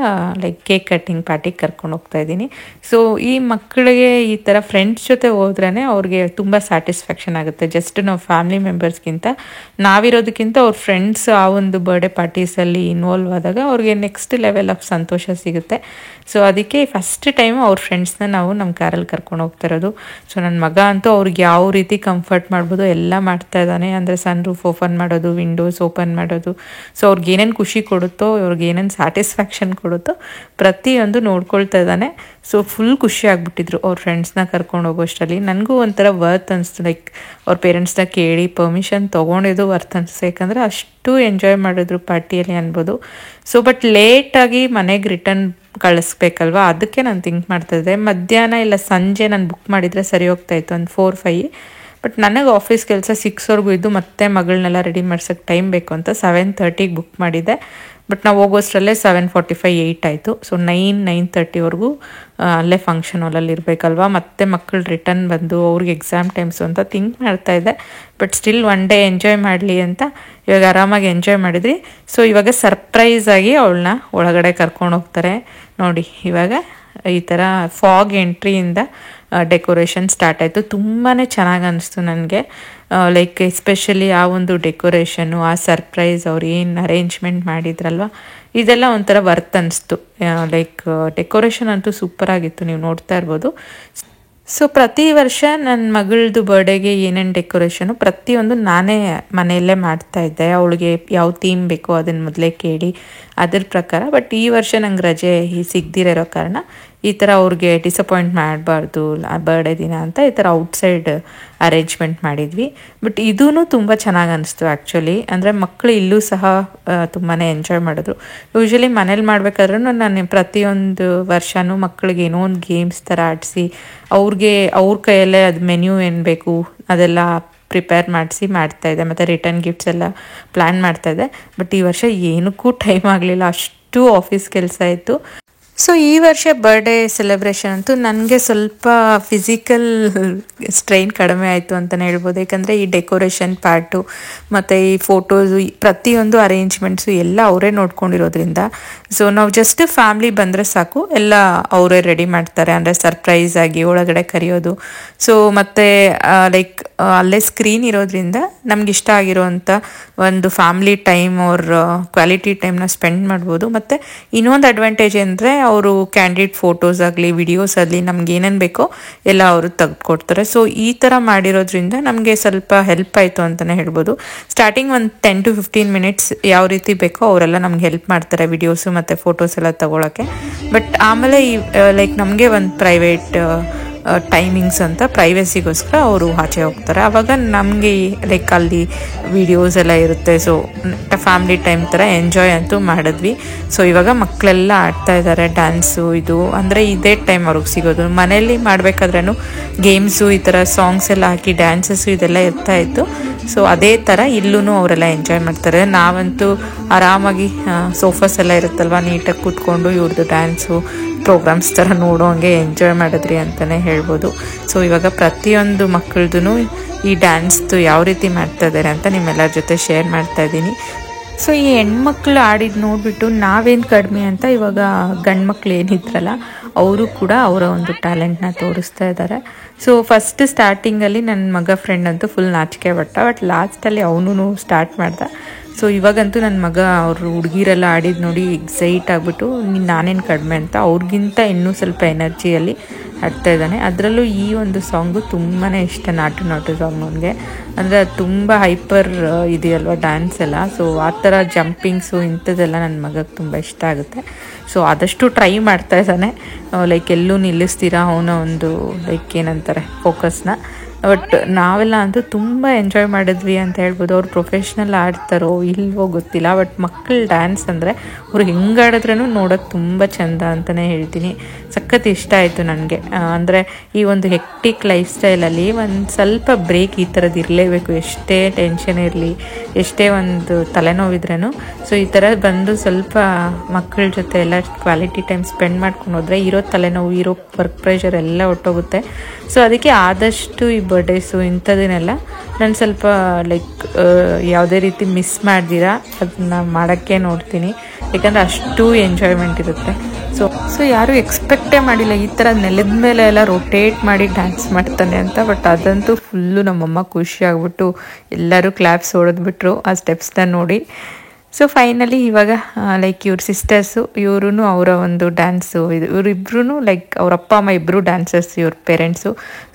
ಲೈಕ್ ಕೇಕ್ ಕಟ್ಟಿಂಗ್ ಪಾರ್ಟಿಗೆ ಕರ್ಕೊಂಡು ಹೋಗ್ತಾ ಇದ್ದೀನಿ. ಸೊ ಈ ಮಕ್ಕಳಿಗೆ ಈ ಥರ ಫ್ರೆಂಡ್ಸ್ ಜೊತೆ ಹೋದ್ರೇ ಅವ್ರಿಗೆ ತುಂಬ ಸ್ಯಾಟಿಸ್ಫ್ಯಾಕ್ಷನ್ ಆಗುತ್ತೆ. ಜಸ್ಟ್ ನಾವು ಫ್ಯಾಮಿಲಿ ಮೆಂಬರ್ಸ್ಗಿಂತ ನಾವಿರೋದಕ್ಕಿಂತ ಅವ್ರ ಫ್ರೆಂಡ್ಸ್ ಆ ಒಂದು ಬರ್ಡೇ ಪಾರ್ಟೀಸಲ್ಲಿ ಇನ್ವಾಲ್ವ್ ಆದಾಗ ಅವ್ರಿಗೆ ನೆಕ್ಸ್ಟ್ ಲೆವೆಲ್ ಆಫ್ ಸಂತೋಷ ಸಿಗುತ್ತೆ. ಸೊ ಅದಕ್ಕೆ ಫಸ್ಟ್ ಟೈಮು ಅವ್ರ ಫ್ರೆಂಡ್ಸ್ನ ನಾವು ನಮ್ಮ ಕಾರಲ್ಲಿ ಕರ್ಕೊಂಡು ಹೋಗ್ತಾ ಇರೋದು. ಸೊ ನನ್ನ ಮಗ ಅಂತೂ ಅವ್ರಿಗೆ ಯಾವ ರೀತಿ ಕಂಫರ್ಟ್ ಮಾಡ್ಬೋದು ಎಲ್ಲ ಮಾಡ್ತಾ ಇದ್ದಾನೆ. ಅಂದರೆ ಸನ್ ರೂಫ್ ಓಪನ್ ಮಾಡೋದು, ವಿಂಡೋಸ್ ಓಪನ್ ಮಾಡೋದು. ಸೊ ಅವ್ರಿಗೆ ಏನೇನು ಖುಷಿ ಕೊಡುತ್ತೋ, ಅವ್ರಿಗೆ ಏನೇನು ಸ್ಯಾಟಿಸ್ಫ್ಯಾಕ್ಷನ್ ಕೊಡುತ್ತೋ ಪ್ರತಿಯೊಂದು ನೋಡ್ಕೊಳ್ತಾ ಇದ್ದಾನೆ. ಸೊ ಫುಲ್ ಖುಷಿ ಆಗಿಬಿಟ್ಟಿದ್ರು ಅವ್ರ ಫ್ರೆಂಡ್ಸ್ನ ಕರ್ಕೊಂಡು ಹೋಗೋಷ್ಟರಲ್ಲಿ. ನನಗೂ ಒಂಥರ ವರ್ತ್ ಅನಿಸ್ತು, ಲೈಕ್ ಅವ್ರ ಪೇರೆಂಟ್ಸ್ನ ಕೇಳಿ ಪರ್ಮಿಷನ್ ತೊಗೊಂಡಿದ್ದು ವರ್ತ್ ಅನಿಸ್ತು. ಯಾಕಂದರೆ ಅಷ್ಟು ಎಂಜಾಯ್ ಮಾಡಿದ್ರು ಪಾರ್ಟಿಯಲ್ಲಿ ಅನ್ಬೋದು. ಸೊ ಬಟ್ ಲೇಟಾಗಿ ಮನೆಗೆ ರಿಟರ್ನ್ ಕಳಿಸ್ಬೇಕಲ್ವ, ಅದಕ್ಕೆ ನಾನು ಥಿಂಕ್ ಮಾಡ್ತಾಯಿದ್ದೆ ಮಧ್ಯಾಹ್ನ ಇಲ್ಲ ಸಂಜೆ ನಾನು ಬುಕ್ ಮಾಡಿದರೆ ಸರಿ ಹೋಗ್ತಾಯಿತ್ತು, ಒಂದು 4-5. ಬಟ್ ನನಗೆ ಆಫೀಸ್ ಕೆಲಸ 6ವರೆಗೂ ಇದ್ದು ಮತ್ತೆ ಮಗಳನ್ನೆಲ್ಲ ರೆಡಿ ಮಾಡ್ಸೋಕ್ಕೆ ಟೈಮ್ ಬೇಕು ಅಂತ 7:30ಗೆ ಬುಕ್ ಮಾಡಿದ್ದೆ. ಬಟ್ ನಾವು ಹೋಗೋಷ್ಟರಲ್ಲೇ 7:45-8 ಆಯಿತು. ಸೊ 9-9:30ವರೆಗೂ ಅಲ್ಲೇ ಫಂಕ್ಷನ್ ಹಾಲಲ್ಲಿ ಇರಬೇಕಲ್ವ. ಮತ್ತೆ ಮಕ್ಕಳು ರಿಟರ್ನ್ ಬಂದು ಅವ್ರಿಗೆ ಎಕ್ಸಾಮ್ ಟೈಮ್ಸು ಅಂತ ಥಿಂಕ್ ಮಾಡ್ತಾಯಿದ್ದೆ. But still one day enjoy ಮಾಡಲಿ ಅಂತ ಇವಾಗ ಆರಾಮಾಗಿ ಎಂಜಾಯ್ ಮಾಡಿದ್ರಿ. ಸೊ ಇವಾಗ ಸರ್ಪ್ರೈಸಾಗಿ ಅವಳನ್ನ ಒಳಗಡೆ ಕರ್ಕೊಂಡು ಹೋಗ್ತಾರೆ. ನೋಡಿ ಇವಾಗ ಈ ಥರ ಫಾಗ್ ಎಂಟ್ರಿಯಿಂದ ಡೆಕೋರೇಷನ್ ಸ್ಟಾರ್ಟ್ ಆಯಿತು. ತುಂಬಾ ಚೆನ್ನಾಗಿ ಅನ್ನಿಸ್ತು ನನಗೆ. ಲೈಕ್ ಎಸ್ಪೆಷಲಿ ಆ ಒಂದು ಡೆಕೋರೇಷನ್ನು, ಆ ಸರ್ಪ್ರೈಸ್ ಅವ್ರು ಏನು ಅರೇಂಜ್ಮೆಂಟ್ ಮಾಡಿದ್ರಲ್ವ, ಇದೆಲ್ಲ ಒಂಥರ ವರ್ತ್ ಅನ್ನಿಸ್ತು. ಲೈಕ್ ಡೆಕೋರೇಷನ್ ಅಂತೂ ಸೂಪರಾಗಿತ್ತು, ನೀವು ನೋಡ್ತಾ ಇರ್ಬೋದು. ಸೊ ಪ್ರತಿ ವರ್ಷ ನನ್ನ ಮಗಳದು ಬರ್ಡೇಗೆ ಏನೇನು ಡೆಕೋರೇಷನು ಪ್ರತಿಯೊಂದು ನಾನೇ ಮನೆಯಲ್ಲೇ ಮಾಡ್ತಾಯಿದ್ದೆ. ಅವಳಿಗೆ ಯಾವ ಥೀಮ್ ಬೇಕೋ ಅದನ್ನು ಮೊದಲೇ ಕೇಳಿ ಅದ್ರ ಪ್ರಕಾರ. ಬಟ್ ಈ ವರ್ಷ ನಂಗೆ ರಜೆ ಸಿಗದಿರೋ ಕಾರಣ ಈ ಥರ ಅವ್ರಿಗೆ ಡಿಸಪಾಯಿಂಟ್ ಮಾಡಬಾರ್ದು ಬರ್ಡೇ ದಿನ ಅಂತ ಈ ಥರ ಔಟ್ಸೈಡ್ ಅರೇಂಜ್ಮೆಂಟ್ ಮಾಡಿದ್ವಿ. ಬಟ್ ಇದೂ ತುಂಬ ಚೆನ್ನಾಗಿ ಅನಿಸ್ತು ಆ್ಯಕ್ಚುಲಿ. ಅಂದರೆ ಮಕ್ಕಳು ಇಲ್ಲೂ ಸಹ ತುಂಬಾ ಎಂಜಾಯ್ ಮಾಡಿದ್ರು. ಯೂಶ್ವಲಿ ಮನೇಲಿ ಮಾಡ್ಬೇಕಾದ್ರೂ ನಾನು ಪ್ರತಿಯೊಂದು ವರ್ಷವೂ ಮಕ್ಕಳಿಗೆ ಏನೋ ಒಂದು ಗೇಮ್ಸ್ ಥರ ಆಡಿಸಿ ಅವ್ರ ಕೈಯಲ್ಲೇ ಅದು ಮೆನ್ಯೂ ಏನು ಬೇಕು ಅದೆಲ್ಲ ಪ್ರಿಪೇರ್ ಮಾಡ್ತಾಯಿದ್ದೆ, ಮತ್ತು ರಿಟರ್ನ್ ಗಿಫ್ಟ್ಸ್ ಎಲ್ಲ ಪ್ಲ್ಯಾನ್ ಮಾಡ್ತಾಯಿದ್ದೆ. ಬಟ್ ಈ ವರ್ಷ ಏನಕ್ಕೂ ಟೈಮ್ ಆಗಲಿಲ್ಲ, ಅಷ್ಟು ಆಫೀಸ್ ಕೆಲಸ ಇತ್ತು. ಸೊ ಈ ವರ್ಷ ಬರ್ಡೇ ಸೆಲೆಬ್ರೇಷನ್ ಅಂತೂ ನನಗೆ ಸ್ವಲ್ಪ ಫಿಸಿಕಲ್ ಸ್ಟ್ರೈನ್ ಕಡಿಮೆ ಆಯಿತು ಅಂತಲೇ ಹೇಳ್ಬೋದು. ಯಾಕಂದರೆ ಈ ಡೆಕೋರೇಷನ್ ಪಾರ್ಟು ಮತ್ತು ಈ ಫೋಟೋಸು ಪ್ರತಿಯೊಂದು ಅರೇಂಜ್ಮೆಂಟ್ಸು ಎಲ್ಲ ಅವರೇ ನೋಡ್ಕೊಂಡಿರೋದ್ರಿಂದ ಸೊ ನಾವು ಜಸ್ಟ್ ಫ್ಯಾಮ್ಲಿ ಬಂದರೆ ಸಾಕು, ಎಲ್ಲ ಅವರೇ ರೆಡಿ ಮಾಡ್ತಾರೆ. ಅಂದರೆ ಸರ್ಪ್ರೈಸ್ ಆಗಿ ಒಳಗಡೆ ಕರೆಯೋದು. ಸೊ ಮತ್ತು ಲೈಕ್ ಅಲ್ಲೇ ಸ್ಕ್ರೀನ್ ಇರೋದ್ರಿಂದ ನಮ್ಗೆ ಇಷ್ಟ ಆಗಿರೋವಂಥ ಒಂದು ಫ್ಯಾಮ್ಲಿ ಟೈಮ್ ಅವ್ರ ಕ್ವಾಲಿಟಿ ಟೈಮ್ನ ಸ್ಪೆಂಡ್ ಮಾಡ್ಬೋದು. ಮತ್ತು ಇನ್ನೊಂದು ಅಡ್ವಾಂಟೇಜ್ ಅಂದರೆ ಅವರು ಕ್ಯಾಂಡಿಡ್ ಫೋಟೋಸ್ ಆಗಲಿ ವಿಡಿಯೋಸ್ ಆಗಲಿ ನಮ್ಗೆ ಏನೇನು ಬೇಕೋ ಎಲ್ಲ ಅವರು ತೆಗೆದುಕೊಡ್ತಾರೆ. ಸೊ ಈ ಥರ ಮಾಡಿರೋದ್ರಿಂದ ನಮಗೆ ಸ್ವಲ್ಪ ಹೆಲ್ಪ್ ಆಯಿತು ಅಂತಲೇ ಹೇಳ್ಬೋದು. ಸ್ಟಾರ್ಟಿಂಗ್ ಒಂದು 10 to 15 ಮಿನಿಟ್ಸ್ ಯಾವ ರೀತಿ ಬೇಕೋ ಅವರೆಲ್ಲ ನಮ್ಗೆ ಹೆಲ್ಪ್ ಮಾಡ್ತಾರೆ ವಿಡಿಯೋಸು ಮತ್ತು ಫೋಟೋಸ್ ಎಲ್ಲ ತೊಗೊಳಕ್ಕೆ. ಬಟ್ ಆಮೇಲೆ ಈ ಲೈಕ್ ನಮಗೆ ಒಂದು ಪ್ರೈವೇಟ್ ಟೈಮಿಂಗ್ಸ್ ಅಂತ ಪ್ರೈವೇಸಿಗೋಸ್ಕರ ಅವರು ಆಚೆ ಹೋಗ್ತಾರೆ. ಆವಾಗ ನಮಗೆ ಲೈಕ್ ಅಲ್ಲಿ ವಿಡಿಯೋಸ್ ಎಲ್ಲ ಇರುತ್ತೆ. ಸೊ ಫ್ಯಾಮ್ಲಿ ಟೈಮ್ ಥರ ಎಂಜಾಯ್ ಅಂತೂ ಮಾಡಿದ್ವಿ. ಸೊ ಇವಾಗ ಮಕ್ಕಳೆಲ್ಲ ಆಡ್ತಾ ಇದ್ದಾರೆ ಡ್ಯಾನ್ಸು. ಇದು ಅಂದರೆ ಇದೇ ಟೈಮ್ ಅವ್ರಿಗೆ ಸಿಗೋದು. ಮನೇಲಿ ಮಾಡಬೇಕಾದ್ರೂ ಗೇಮ್ಸು ಈ ಥರ ಸಾಂಗ್ಸ್ ಎಲ್ಲ ಹಾಕಿ ಡ್ಯಾನ್ಸಸ್ಸು ಇದೆಲ್ಲ ಇರ್ತಾಯಿತ್ತು. ಸೊ ಅದೇ ಥರ ಇಲ್ಲೂ ಅವರೆಲ್ಲ ಎಂಜಾಯ್ ಮಾಡ್ತಾರೆ. ನಾವಂತೂ ಆರಾಮಾಗಿ ಸೋಫಾಸ್ ಎಲ್ಲ ಇರುತ್ತಲ್ವ, ನೀಟಾಗಿ ಕೂತ್ಕೊಂಡು ಇವ್ರದ್ದು ಡ್ಯಾನ್ಸು ಪ್ರೋಗ್ರಾಮ್ಸ್ ಥರ ನೋಡೋ ಹಂಗೆ ಎಂಜಾಯ್ ಮಾಡಿದ್ರಿ ಅಂತಲೇ ಹೇಳ್ಬೋದು. ಸೊ ಇವಾಗ ಪ್ರತಿಯೊಂದು ಮಕ್ಕಳದ್ದು ಈ ಡ್ಯಾನ್ಸ್ದು ಯಾವ ರೀತಿ ಮಾಡ್ತಾ ಇದ್ದಾರೆ ಅಂತ ನಿಮ್ಮೆಲ್ಲರ ಜೊತೆ ಶೇರ್ ಮಾಡ್ತಾ ಇದ್ದೀನಿ. ಸೊ ಈ ಹೆಣ್ಮಕ್ಳು ಆಡಿದ್ದು ನೋಡಿಬಿಟ್ಟು ನಾವೇನು ಕಡಿಮೆ ಅಂತ ಇವಾಗ ಗಂಡು ಮಕ್ಳು ಏನಿದ್ರಲ್ಲ ಅವರು ಕೂಡ ಅವರ ಒಂದು ಟ್ಯಾಲೆಂಟ್ನ ತೋರಿಸ್ತಾ ಇದ್ದಾರೆ. ಸೊ ಫಸ್ಟ್ ಸ್ಟಾರ್ಟಿಂಗಲ್ಲಿ ನನ್ನ ಮಗ ಫ್ರೆಂಡ್ ಅಂತೂ ಫುಲ್ ನಾಚಿಕೆ ಪಟ್ಟ. ಬಟ್ ಲಾಸ್ಟಲ್ಲಿ ಅವನು ಸ್ಟಾರ್ಟ್ ಮಾಡ್ದ. ಸೊ ಇವಾಗಂತೂ ನನ್ನ ಮಗ ಅವರು ಹುಡುಗಿರೆಲ್ಲ ಆಡಿದ್ದು ನೋಡಿ ಎಕ್ಸೈಟ್ ಆಗಿಬಿಟ್ಟು ನಾನೇನು ಕಡಿಮೆ ಅಂತ ಅವ್ರಿಗಿಂತ ಇನ್ನೂ ಸ್ವಲ್ಪ ಎನರ್ಜಿಯಲ್ಲಿ ಆಡ್ತಾ ಇದ್ದಾನೆ. ಅದರಲ್ಲೂ ಈ ಒಂದು ಸಾಂಗು ತುಂಬಾ ಇಷ್ಟ, ನಾಟು ನಾಟು ಸಾಂಗ್ ನನಗೆ. ಅಂದರೆ ಅದು ತುಂಬ ಹೈಪರ್ ಇದೆಯಲ್ವ ಡ್ಯಾನ್ಸ್ ಎಲ್ಲ. ಸೊ ಆ ಥರ ಜಂಪಿಂಗ್ಸು ಇಂಥದ್ದೆಲ್ಲ ನನ್ನ ಮಗಕ್ಕೆ ತುಂಬ ಇಷ್ಟ ಆಗುತ್ತೆ. ಸೊ ಆದಷ್ಟು ಟ್ರೈ ಮಾಡ್ತಾ ಇದ್ದಾನೆ, ಲೈಕ್ ಎಲ್ಲೂ ನಿಲ್ಲಿಸ್ತೀರಾ ಅವನ ಒಂದು ಲೈಕ್ ಏನಂತಾರೆ ಫೋಕಸ್ನ. ಬಟ್ ನಾವೆಲ್ಲ ಅಂತೂ ತುಂಬ ಎಂಜಾಯ್ ಮಾಡಿದ್ವಿ ಅಂತ ಹೇಳ್ಬೋದು. ಅವ್ರು ಪ್ರೊಫೆಷ್ನಲ್ ಆಡ್ತಾರೋ ಇಲ್ವೋ ಗೊತ್ತಿಲ್ಲ, ಬಟ್ ಮಕ್ಕಳು ಡ್ಯಾನ್ಸ್ ಅಂದರೆ ಅವ್ರು ಹೆಂಗೆ ಆಡಿದ್ರೂ ನೋಡೋಕ್ಕೆ ತುಂಬ ಚೆಂದ ಅಂತಲೇ ಹೇಳ್ತೀನಿ. ಸಖತ್ ಇಷ್ಟ ಆಯಿತು ನನಗೆ. ಅಂದರೆ ಈ ಒಂದು ಹೆಕ್ಟಿಕ್ ಲೈಫ್ ಸ್ಟೈಲಲ್ಲಿ ಒಂದು ಸ್ವಲ್ಪ ಬ್ರೇಕ್ ಈ ಥರದ್ದು ಇರಲೇಬೇಕು. ಎಷ್ಟೇ ಟೆನ್ಷನ್ ಇರಲಿ, ಎಷ್ಟೇ ಒಂದು ತಲೆನೋವಿದ್ರೂ ಸೊ ಈ ಥರ ಬಂದು ಸ್ವಲ್ಪ ಮಕ್ಕಳ ಜೊತೆ ಎಲ್ಲ ಕ್ವಾಲಿಟಿ ಟೈಮ್ ಸ್ಪೆಂಡ್ ಮಾಡ್ಕೊಂಡು ಹೋದರೆ ಇರೋ ತಲೆನೋವು, ಇರೋ ವರ್ಕ್ ಪ್ರೆಷರ್ ಎಲ್ಲ ಹೊಟ್ಟೋಗುತ್ತೆ. ಸೊ ಅದಕ್ಕೆ ಆದಷ್ಟು ಈ ಬರ್ಡೇಸು ಇಂಥದನ್ನೆಲ್ಲ ನಾನು ಸ್ವಲ್ಪ ಲೈಕ್ ಯಾವುದೇ ರೀತಿ ಮಿಸ್ ಮಾಡ್ದಿರಾ ಅದನ್ನ ಮಾಡೋಕ್ಕೆ ನೋಡ್ತೀನಿ. ಯಾಕಂದರೆ ಅಷ್ಟು ಎಂಜಾಯ್ಮೆಂಟ್ ಇರುತ್ತೆ. ಸೊ ಯಾರೂ ಎಕ್ಸ್ಪೆಕ್ಟೇ ಮಾಡಿಲ್ಲ ಈ ಥರ ನೆಲದ ಮೇಲೆ ಎಲ್ಲ ರೊಟೇಟ್ ಮಾಡಿ ಡ್ಯಾನ್ಸ್ ಮಾಡ್ತಾನೆ ಅಂತ. ಬಟ್ ಅದಂತೂ ಫುಲ್ಲು ನಮ್ಮಮ್ಮ ಖುಷಿ ಆಗ್ಬಿಟ್ಟು ಎಲ್ಲರೂ ಕ್ಲಾಪ್ಸ್ ಹೊಡೆದ್ಬಿಟ್ರು ಆ ಸ್ಟೆಪ್ಸ್ನ ನೋಡಿ. ಸೊ ಫೈನಲಿ ಇವಾಗ ಲೈಕ್ ಇವ್ರ ಸಿಸ್ಟರ್ಸು ಇವರು ಅವರ ಒಂದು ಡ್ಯಾನ್ಸು ಇವರಿಬ್ರು ಲೈಕ್ ಅವ್ರ ಅಪ್ಪ ಅಮ್ಮ ಇಬ್ಬರು ಡ್ಯಾನ್ಸರ್ಸ್, ಇವ್ರ ಪೇರೆಂಟ್ಸು.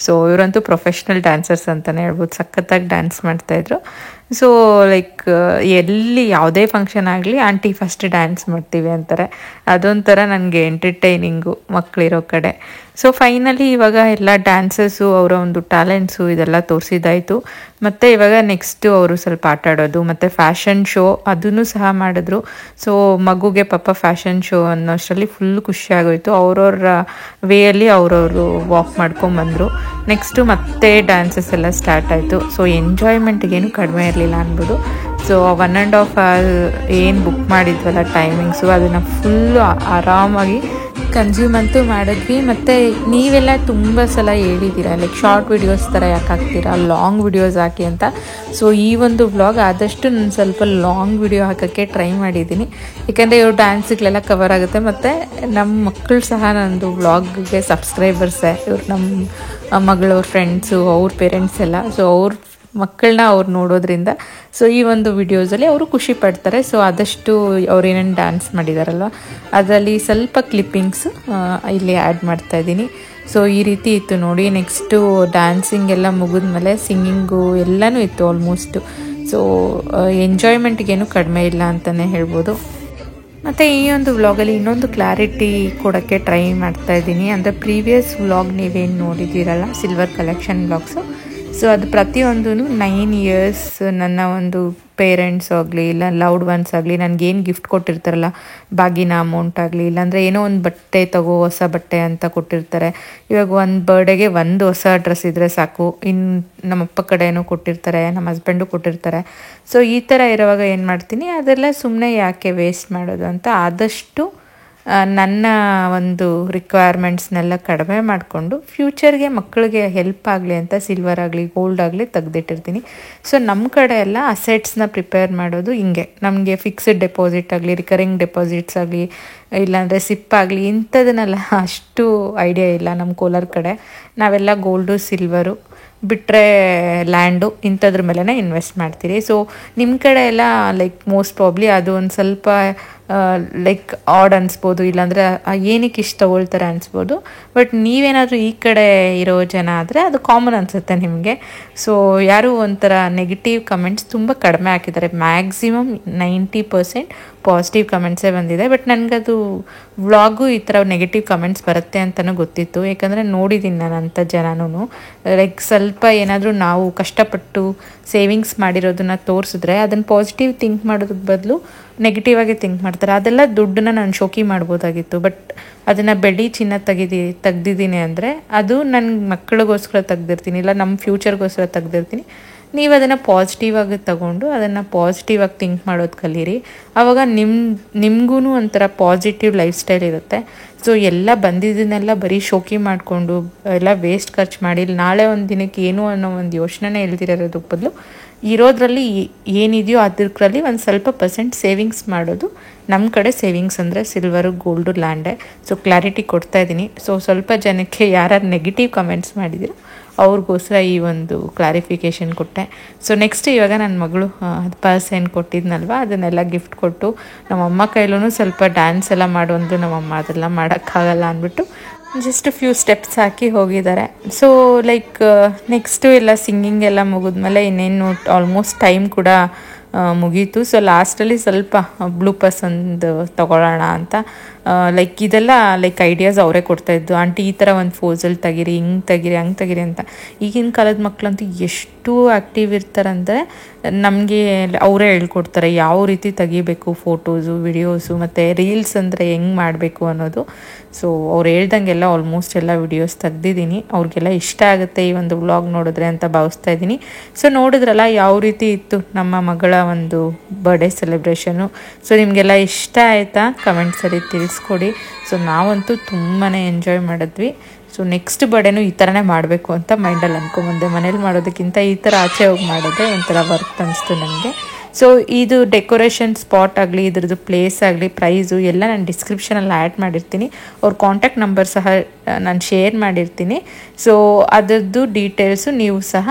ಸೊ ಇವರಂತೂ ಪ್ರೊಫೆಷ್ನಲ್ ಡ್ಯಾನ್ಸರ್ಸ್ ಅಂತಲೇ ಹೇಳ್ಬೋದು. ಸಖತ್ತಾಗಿ ಡ್ಯಾನ್ಸ್ ಮಾಡ್ತಾಯಿದ್ರು. ಸೊ ಲೈಕ್ ಎಲ್ಲಿ ಯಾವುದೇ ಫಂಕ್ಷನ್ ಆಗಲಿ ಆಂಟಿ ಫಸ್ಟ್ ಡ್ಯಾನ್ಸ್ ಮಾಡ್ತೀವಿ ಅಂತಾರೆ. ಅದೊಂಥರ ನನಗೆ ಎಂಟರ್ಟೈನಿಂಗು ಮಕ್ಕಳಿರೋ ಕಡೆ. ಸೊ ಫೈನಲಿ ಇವಾಗ ಎಲ್ಲ ಡ್ಯಾನ್ಸಸ್ಸು ಅವರ ಒಂದು ಟ್ಯಾಲೆಂಟ್ಸು ಇದೆಲ್ಲ ತೋರಿಸಿದ್ದಾಯಿತು. ಮತ್ತು ಇವಾಗ ನೆಕ್ಸ್ಟು ಅವರು ಸ್ವಲ್ಪ ಆಟ ಆಡೋದು ಮತ್ತು ಫ್ಯಾಷನ್ ಶೋ ಅದನ್ನು ಸಹ ಮಾಡಿದ್ರು. ಸೊ ಮಗುಗೆ ಪಾಪ ಫ್ಯಾಷನ್ ಶೋ ಅನ್ನೋಷ್ಟರಲ್ಲಿ ಫುಲ್ ಖುಷಿಯಾಗೋಯಿತು. ಅವ್ರವ್ರ ವೇಯಲ್ಲಿ ಅವರವರು ವಾಕ್ ಮಾಡ್ಕೊಂಬಂದರು. ನೆಕ್ಸ್ಟು ಮತ್ತೆ ಡ್ಯಾನ್ಸಸ್ ಎಲ್ಲ ಸ್ಟಾರ್ಟ್ ಆಯಿತು. ಸೊ ಎಂಜಾಯ್ಮೆಂಟ್ಗೇನು ಕಡಿಮೆ ಇರಲಿಲ್ಲ ಅನ್ಬೋದು. ಸೊ 1.5 hour ಏನು ಬುಕ್ ಮಾಡಿದ್ವಲ್ಲ ಟೈಮಿಂಗ್ಸು ಅದನ್ನು ಫುಲ್ಲು ಆರಾಮಾಗಿ ಕನ್ಸ್ಯೂಮ್ ಅಂತೂ ಮಾಡಿದ್ವಿ. ಮತ್ತು ನೀವೆಲ್ಲ ತುಂಬ ಸಲ ಹೇಳಿದ್ದೀರಾ ಲೈಕ್ ಶಾರ್ಟ್ ವಿಡಿಯೋಸ್ ಥರ ಯಾಕೆ ಹಾಕ್ತೀರಾ, ಲಾಂಗ್ ವಿಡಿಯೋಸ್ ಹಾಕಿ ಅಂತ. ಸೊ ಈ ಒಂದು ವ್ಲಾಗ್ ಆದಷ್ಟು ನಾನು ಸ್ವಲ್ಪ ಲಾಂಗ್ ವಿಡಿಯೋ ಹಾಕೋಕ್ಕೆ ಟ್ರೈ ಮಾಡಿದ್ದೀನಿ. ಯಾಕಂದರೆ ಇವ್ರು ಡ್ಯಾನ್ಸ್ಗಳೆಲ್ಲ ಕವರ್ ಆಗುತ್ತೆ. ಮತ್ತು ನಮ್ಮ ಮಕ್ಕಳು ಸಹ ನನ್ನದು ವ್ಲಾಗ್ಗೆ ಸಬ್ಸ್ಕ್ರೈಬರ್ಸೇ. ಇವ್ರು ನಮ್ಮ ಮಗಳವ್ರ ಫ್ರೆಂಡ್ಸು, ಅವ್ರ ಪೇರೆಂಟ್ಸ್ ಎಲ್ಲ. ಸೊ ಅವ್ರ ಮಕ್ಕಳನ್ನ ಅವ್ರು ನೋಡೋದ್ರಿಂದ ಸೊ ಈ ಒಂದು ವಿಡಿಯೋಸಲ್ಲಿ ಅವರು ಖುಷಿ ಪಡ್ತಾರೆ. ಸೊ ಆದಷ್ಟು ಅವ್ರು ಏನೇನು ಡ್ಯಾನ್ಸ್ ಮಾಡಿದಾರಲ್ವ ಅದರಲ್ಲಿ ಸ್ವಲ್ಪ ಕ್ಲಿಪ್ಪಿಂಗ್ಸು ಇಲ್ಲಿ ಆ್ಯಡ್ ಮಾಡ್ತಾಯಿದ್ದೀನಿ. ಸೊ ಈ ರೀತಿ ಇತ್ತು ನೋಡಿ. ನೆಕ್ಸ್ಟು ಡ್ಯಾನ್ಸಿಂಗ್ ಎಲ್ಲ ಮುಗಿದ್ಮೇಲೆ ಸಿಂಗಿಂಗು ಎಲ್ಲನೂ ಇತ್ತು ಆಲ್ಮೋಸ್ಟು. ಸೊ ಎಂಜಾಯ್ಮೆಂಟ್ಗೇನು ಕಡಿಮೆ ಇಲ್ಲ ಅಂತಲೇ ಹೇಳ್ಬೋದು. ಮತ್ತು ಈ ಒಂದು ವ್ಲಾಗಲ್ಲಿ ಇನ್ನೊಂದು ಕ್ಲಾರಿಟಿ ಕೊಡೋಕ್ಕೆ ಟ್ರೈ ಮಾಡ್ತಾಯಿದ್ದೀನಿ. ಅಂದರೆ ಪ್ರೀವಿಯಸ್ ವ್ಲಾಗ್ ನೀವೇನು ನೋಡಿದ್ದೀರಲ್ಲ ಸಿಲ್ವರ್ ಕಲೆಕ್ಷನ್ ವ್ಲಾಗ್ಸು, ಸೊ ಅದು ಪ್ರತಿಯೊಂದೂ 9 ಇಯರ್ಸ್ ನನ್ನ ಒಂದು ಪೇರೆಂಟ್ಸ್ ಆಗಲಿ ಇಲ್ಲ ಲವ್ಡ್ ಒನ್ಸ್ ಆಗಲಿ ನನಗೇನು ಗಿಫ್ಟ್ ಕೊಟ್ಟಿರ್ತಾರಲ್ಲ, ಬಾಗಿನ ಅಮೌಂಟ್ ಆಗಲಿ, ಇಲ್ಲಾಂದರೆ ಏನೋ ಒಂದು ಬಟ್ಟೆ ತಗೋ ಹೊಸ ಬಟ್ಟೆ ಅಂತ ಕೊಟ್ಟಿರ್ತಾರೆ. ಇವಾಗ ಒಂದು ಬರ್ಡೇಗೆ ಒಂದು ಹೊಸ ಡ್ರೆಸ್ ಇದ್ದರೆ ಸಾಕು, ಇನ್ನು ನಮ್ಮಪ್ಪ ಕಡೆಯೂ ಕೊಟ್ಟಿರ್ತಾರೆ, ನಮ್ಮ ಹಸ್ಬೆಂಡು ಕೊಟ್ಟಿರ್ತಾರೆ. ಸೊ ಈ ಥರ ಇರುವಾಗ ಏನು ಮಾಡ್ತೀನಿ, ಅದೆಲ್ಲ ಸುಮ್ಮನೆ ಯಾಕೆ ವೇಸ್ಟ್ ಮಾಡೋದು ಅಂತ ಆದಷ್ಟು ನನ್ನ ಒಂದು ರಿಕ್ವೈರ್ಮೆಂಟ್ಸ್ನೆಲ್ಲ ಕಡಿಮೆ ಮಾಡಿಕೊಂಡು ಫ್ಯೂಚರ್ಗೆ ಮಕ್ಕಳಿಗೆ ಹೆಲ್ಪ್ ಆಗಲಿ ಅಂತ ಸಿಲ್ವರ್ ಆಗಲಿ ಗೋಲ್ಡ್ ಆಗಲಿ ತೆಗ್ದಿಟ್ಟಿರ್ತೀನಿ. ಸೊ ನಮ್ಮ ಕಡೆ ಎಲ್ಲ ಅಸೆಟ್ಸ್ನ ಪ್ರಿಪೇರ್ ಮಾಡೋದು ಹಿಂಗೆ, ನಮಗೆ ಫಿಕ್ಸ್ಡ್ ಡೆಪಾಸಿಟ್ ಆಗಲಿ, ರಿಕರಿಂಗ್ ಡೆಪಾಸಿಟ್ಸ್ ಆಗಲಿ, ಇಲ್ಲಾಂದರೆ ಸಿಪ್ ಆಗಲಿ ಇಂಥದನ್ನೆಲ್ಲ ಅಷ್ಟು ಐಡಿಯಾ ಇಲ್ಲ ನಮ್ಮ ಕೋಲಾರ ಕಡೆ. ನಾವೆಲ್ಲ ಗೋಲ್ಡು ಸಿಲ್ವರು ಬಿಟ್ಟರೆ ಲ್ಯಾಂಡು ಇಂಥದ್ರ ಮೇಲೇ ಇನ್ವೆಸ್ಟ್ ಮಾಡ್ತೀರಿ. ಸೊ ನಿಮ್ಮ ಕಡೆ ಎಲ್ಲ ಲೈಕ್ ಮೋಸ್ಟ್ ಪ್ರಾಬ್ಲಿ ಅದು ಒಂದು ಸ್ವಲ್ಪ ಲೈಕ್ ಆಡ್ ಅನಿಸ್ಬೋದು, ಇಲ್ಲಾಂದರೆ ಏನಕ್ಕೆ ಇಷ್ಟು ತಗೊಳ್ತಾರೆ ಅನಿಸ್ಬೋದು. ಬಟ್ ನೀವೇನಾದರೂ ಈ ಕಡೆ ಇರೋ ಜನ ಆದರೆ ಅದು ಕಾಮನ್ ಅನಿಸುತ್ತೆ ನಿಮಗೆ. ಸೊ ಯಾರು ಒಂಥರ ನೆಗೆಟಿವ್ ಕಮೆಂಟ್ಸ್ ತುಂಬ ಕಡಿಮೆ ಹಾಕಿದ್ದಾರೆ, ಮ್ಯಾಕ್ಸಿಮಮ್ 90% ಪಾಸಿಟಿವ್ ಕಮೆಂಟ್ಸೇ ಬಂದಿದೆ. ಬಟ್ ನನಗದು ವ್ಲಾಗು ಈ ಥರ ನೆಗೆಟಿವ್ ಕಮೆಂಟ್ಸ್ ಬರುತ್ತೆ ಅಂತಲೂ ಗೊತ್ತಿತ್ತು, ಯಾಕಂದರೆ ನೋಡಿದ್ದೀನಿ ನಾನು ಅಂಥ ಜನನೂ. ಲೈಕ್ ಸ್ವಲ್ಪ ಏನಾದರೂ ನಾವು ಕಷ್ಟಪಟ್ಟು ಸೇವಿಂಗ್ಸ್ ಮಾಡಿರೋದನ್ನ ತೋರಿಸಿದ್ರೆ ಅದನ್ನು ಪಾಸಿಟಿವ್ ಥಿಂಕ್ ಮಾಡೋದಕ್ಕೆ ಬದಲು ನೆಗೆಟಿವ್ ಆಗಿ ಥಿಂಕ್ ಮಾಡ್ತಾರೆ. ಅದೆಲ್ಲ ದುಡ್ಡನ್ನ ನಾನು ಶೋಕಿ ಮಾಡ್ಬೋದಾಗಿತ್ತು, ಬಟ್ ಅದನ್ನು ಬೆಳ್ಳಿ ಚಿನ್ನ ತೆಗ್ದಿದ್ದೀನಿ ಅಂದರೆ ಅದು ನನ್ನ ಮಕ್ಕಳಿಗೋಸ್ಕರ ತೆಗ್ದಿರ್ತೀನಿ, ಇಲ್ಲ ನಮ್ಮ ಫ್ಯೂಚರ್ಗೋಸ್ಕರ ತೆಗ್ದಿರ್ತೀನಿ. ನೀವು ಅದನ್ನು ಪಾಸಿಟಿವ್ ಆಗಿ ತಗೊಂಡು ಅದನ್ನು ಪಾಸಿಟಿವ್ ಆಗಿ ಥಿಂಕ್ ಮಾಡೋದು ಕಲೀರಿ. ಆವಾಗ ನಿಮಗೂ ಒಂಥರ ಪಾಸಿಟಿವ್ ಲೈಫ್ ಸ್ಟೈಲ್ ಇರುತ್ತೆ. ಸೊ ಎಲ್ಲ ಬಂದಿದ್ದನ್ನೆಲ್ಲ ಬರೀ ಶೋಕಿ ಮಾಡಿಕೊಂಡು ಎಲ್ಲ ವೇಸ್ಟ್ ಖರ್ಚು ಮಾಡಿ ನಾಳೆ ಒಂದು ದಿನಕ್ಕೆ ಏನು ಅನ್ನೋ ಒಂದು ಯೋಚನೆ ಇಲ್ದಿರೋದಕ್ಕೆ ಬದಲು ಇರೋದ್ರಲ್ಲಿ ಏನಿದೆಯೋ ಅದರಲ್ಲಿ ಒಂದು ಸ್ವಲ್ಪ % ಸೇವಿಂಗ್ಸ್ ಮಾಡೋದು. ನಮ್ಮ ಕಡೆ ಸೇವಿಂಗ್ಸ್ ಅಂದರೆ ಸಿಲ್ವರು, ಗೋಲ್ಡು, ಲ್ಯಾಂಡೇ. ಸೊ ಕ್ಲಾರಿಟಿ ಕೊಡ್ತಾ ಇದ್ದೀನಿ. ಸೊ ಸ್ವಲ್ಪ ಜನಕ್ಕೆ ಯಾರು ನೆಗೆಟಿವ್ ಕಮೆಂಟ್ಸ್ ಮಾಡಿದ್ದೀರೋ ಅವ್ರಿಗೋಸ್ಕರ ಈ ಒಂದು ಕ್ಲಾರಿಫಿಕೇಷನ್ ಕೊಟ್ಟೆ. ಸೊ ನೆಕ್ಸ್ಟ್ ಇವಾಗ ನನ್ನ ಮಗಳು ಪರ್ಸ್ ಏನು ಕೊಟ್ಟಿದ್ನಲ್ವ ಅದನ್ನೆಲ್ಲ ಗಿಫ್ಟ್ ಕೊಟ್ಟು ನಮ್ಮಮ್ಮ ಕೈಲೂ ಸ್ವಲ್ಪ ಡ್ಯಾನ್ಸ್ ಎಲ್ಲ ಮಾಡೋದು, ನಮ್ಮಮ್ಮ ಅದೆಲ್ಲ ಮಾಡೋಕ್ಕಾಗಲ್ಲ ಅಂದ್ಬಿಟ್ಟು ಜಸ್ಟ್ ಫ್ಯೂ ಸ್ಟೆಪ್ಸ್ ಹಾಕಿ ಹೋಗಿದ್ದಾರೆ. ಸೊ ಲೈಕ್ ನೆಕ್ಸ್ಟು ಎಲ್ಲ ಸಿಂಗಿಂಗ್ ಎಲ್ಲ ಮುಗಿದ್ಮೇಲೆ ಇನ್ನೇನು ಆಲ್ಮೋಸ್ಟ್ ಟೈಮ್ ಕೂಡ ಮುಗೀತು. ಸೊ ಲಾಸ್ಟಲ್ಲಿ ಸ್ವಲ್ಪ ಬ್ಲೂಪರ್ಸ್ ಒಂದು ತೊಗೊಳ್ಳೋಣ ಅಂತ ಲೈಕ್ ಇದೆಲ್ಲ ಲೈಕ್ ಐಡಿಯಾಸ್ ಅವರೇ ಕೊಡ್ತಾಯಿದ್ದು. ಆಂಟಿ ಈ ಥರ ಒಂದು ಫೋಸಲ್ಲಿ ತೆಗೀರಿ, ಹಿಂಗೆ ತೆಗೀರಿ, ಹಂಗೆ ತೆಗೀರಿ ಅಂತ. ಈಗಿನ ಕಾಲದ ಮಕ್ಕಳಂತೂ ಎಷ್ಟು ಆ್ಯಕ್ಟಿವ್ ಇರ್ತಾರಂದರೆ ನಮಗೆ ಅವರೇ ಹೇಳ್ಕೊಡ್ತಾರೆ ಯಾವ ರೀತಿ ತೆಗಿಬೇಕು ಫೋಟೋಸು, ವಿಡಿಯೋಸು, ಮತ್ತು ರೀಲ್ಸ್ ಅಂದರೆ ಹೆಂಗೆ ಮಾಡಬೇಕು ಅನ್ನೋದು. ಸೊ ಅವ್ರು ಹೇಳ್ದಂಗೆಲ್ಲ ಆಲ್ಮೋಸ್ಟ್ ಎಲ್ಲ ವಿಡಿಯೋಸ್ ತೆಗ್ದಿದ್ದೀನಿ. ಅವ್ರಿಗೆಲ್ಲ ಇಷ್ಟ ಆಗುತ್ತೆ ಈ ಒಂದು ವ್ಲಾಗ್ ನೋಡಿದ್ರೆ ಅಂತ ಭಾವಿಸ್ತಾ ಇದ್ದೀನಿ. ಸೊ ನೋಡಿದ್ರಲ್ಲ ಯಾವ ರೀತಿ ಇತ್ತು ನಮ್ಮ ಮಗಳ ಒಂದು ಬರ್ಡೇ ಸೆಲೆಬ್ರೇಷನು. ಸೊ ನಿಮಗೆಲ್ಲ ಇಷ್ಟ ಆಯಿತಾ ಕಮೆಂಟ್ಸಲ್ಲಿ ತಿಳಿಸ್ಕೊಡಿ. ಸೊ ನಾವಂತೂ ತುಂಬಾ ಎಂಜಾಯ್ ಮಾಡಿದ್ವಿ. ಸೊ ನೆಕ್ಸ್ಟ್ ಬರ್ಡೇನೂ ಈ ಥರನೇ ಮಾಡಬೇಕು ಅಂತ ಮೈಂಡಲ್ಲಿ ಅಂದ್ಕೊಂಬಂದೆ. ಮನೇಲಿ ಮಾಡೋದಕ್ಕಿಂತ ಈ ಥರ ಆಚೆ ಹೋಗಿ ಮಾಡೋದೇ ಒಂಥರ ವರ್ಕ್ ಅನಿಸ್ತು ನನಗೆ. ಸೊ ಇದು ಡೆಕೋರೇಷನ್ ಸ್ಪಾಟ್ ಆಗಲಿ, ಇದ್ರದ್ದು ಪ್ಲೇಸ್ ಆಗಲಿ, ಪ್ರೈಸು ಎಲ್ಲ ನಾನು ಡಿಸ್ಕ್ರಿಪ್ಷನಲ್ಲಿ ಆ್ಯಡ್ ಮಾಡಿರ್ತೀನಿ. ಅವ್ರ ಕಾಂಟ್ಯಾಕ್ಟ್ ನಂಬರ್ ಸಹ ನಾನು ಶೇರ್ ಮಾಡಿರ್ತೀನಿ. ಸೊ ಅದರದ್ದು ಡೀಟೇಲ್ಸು ನೀವು ಸಹ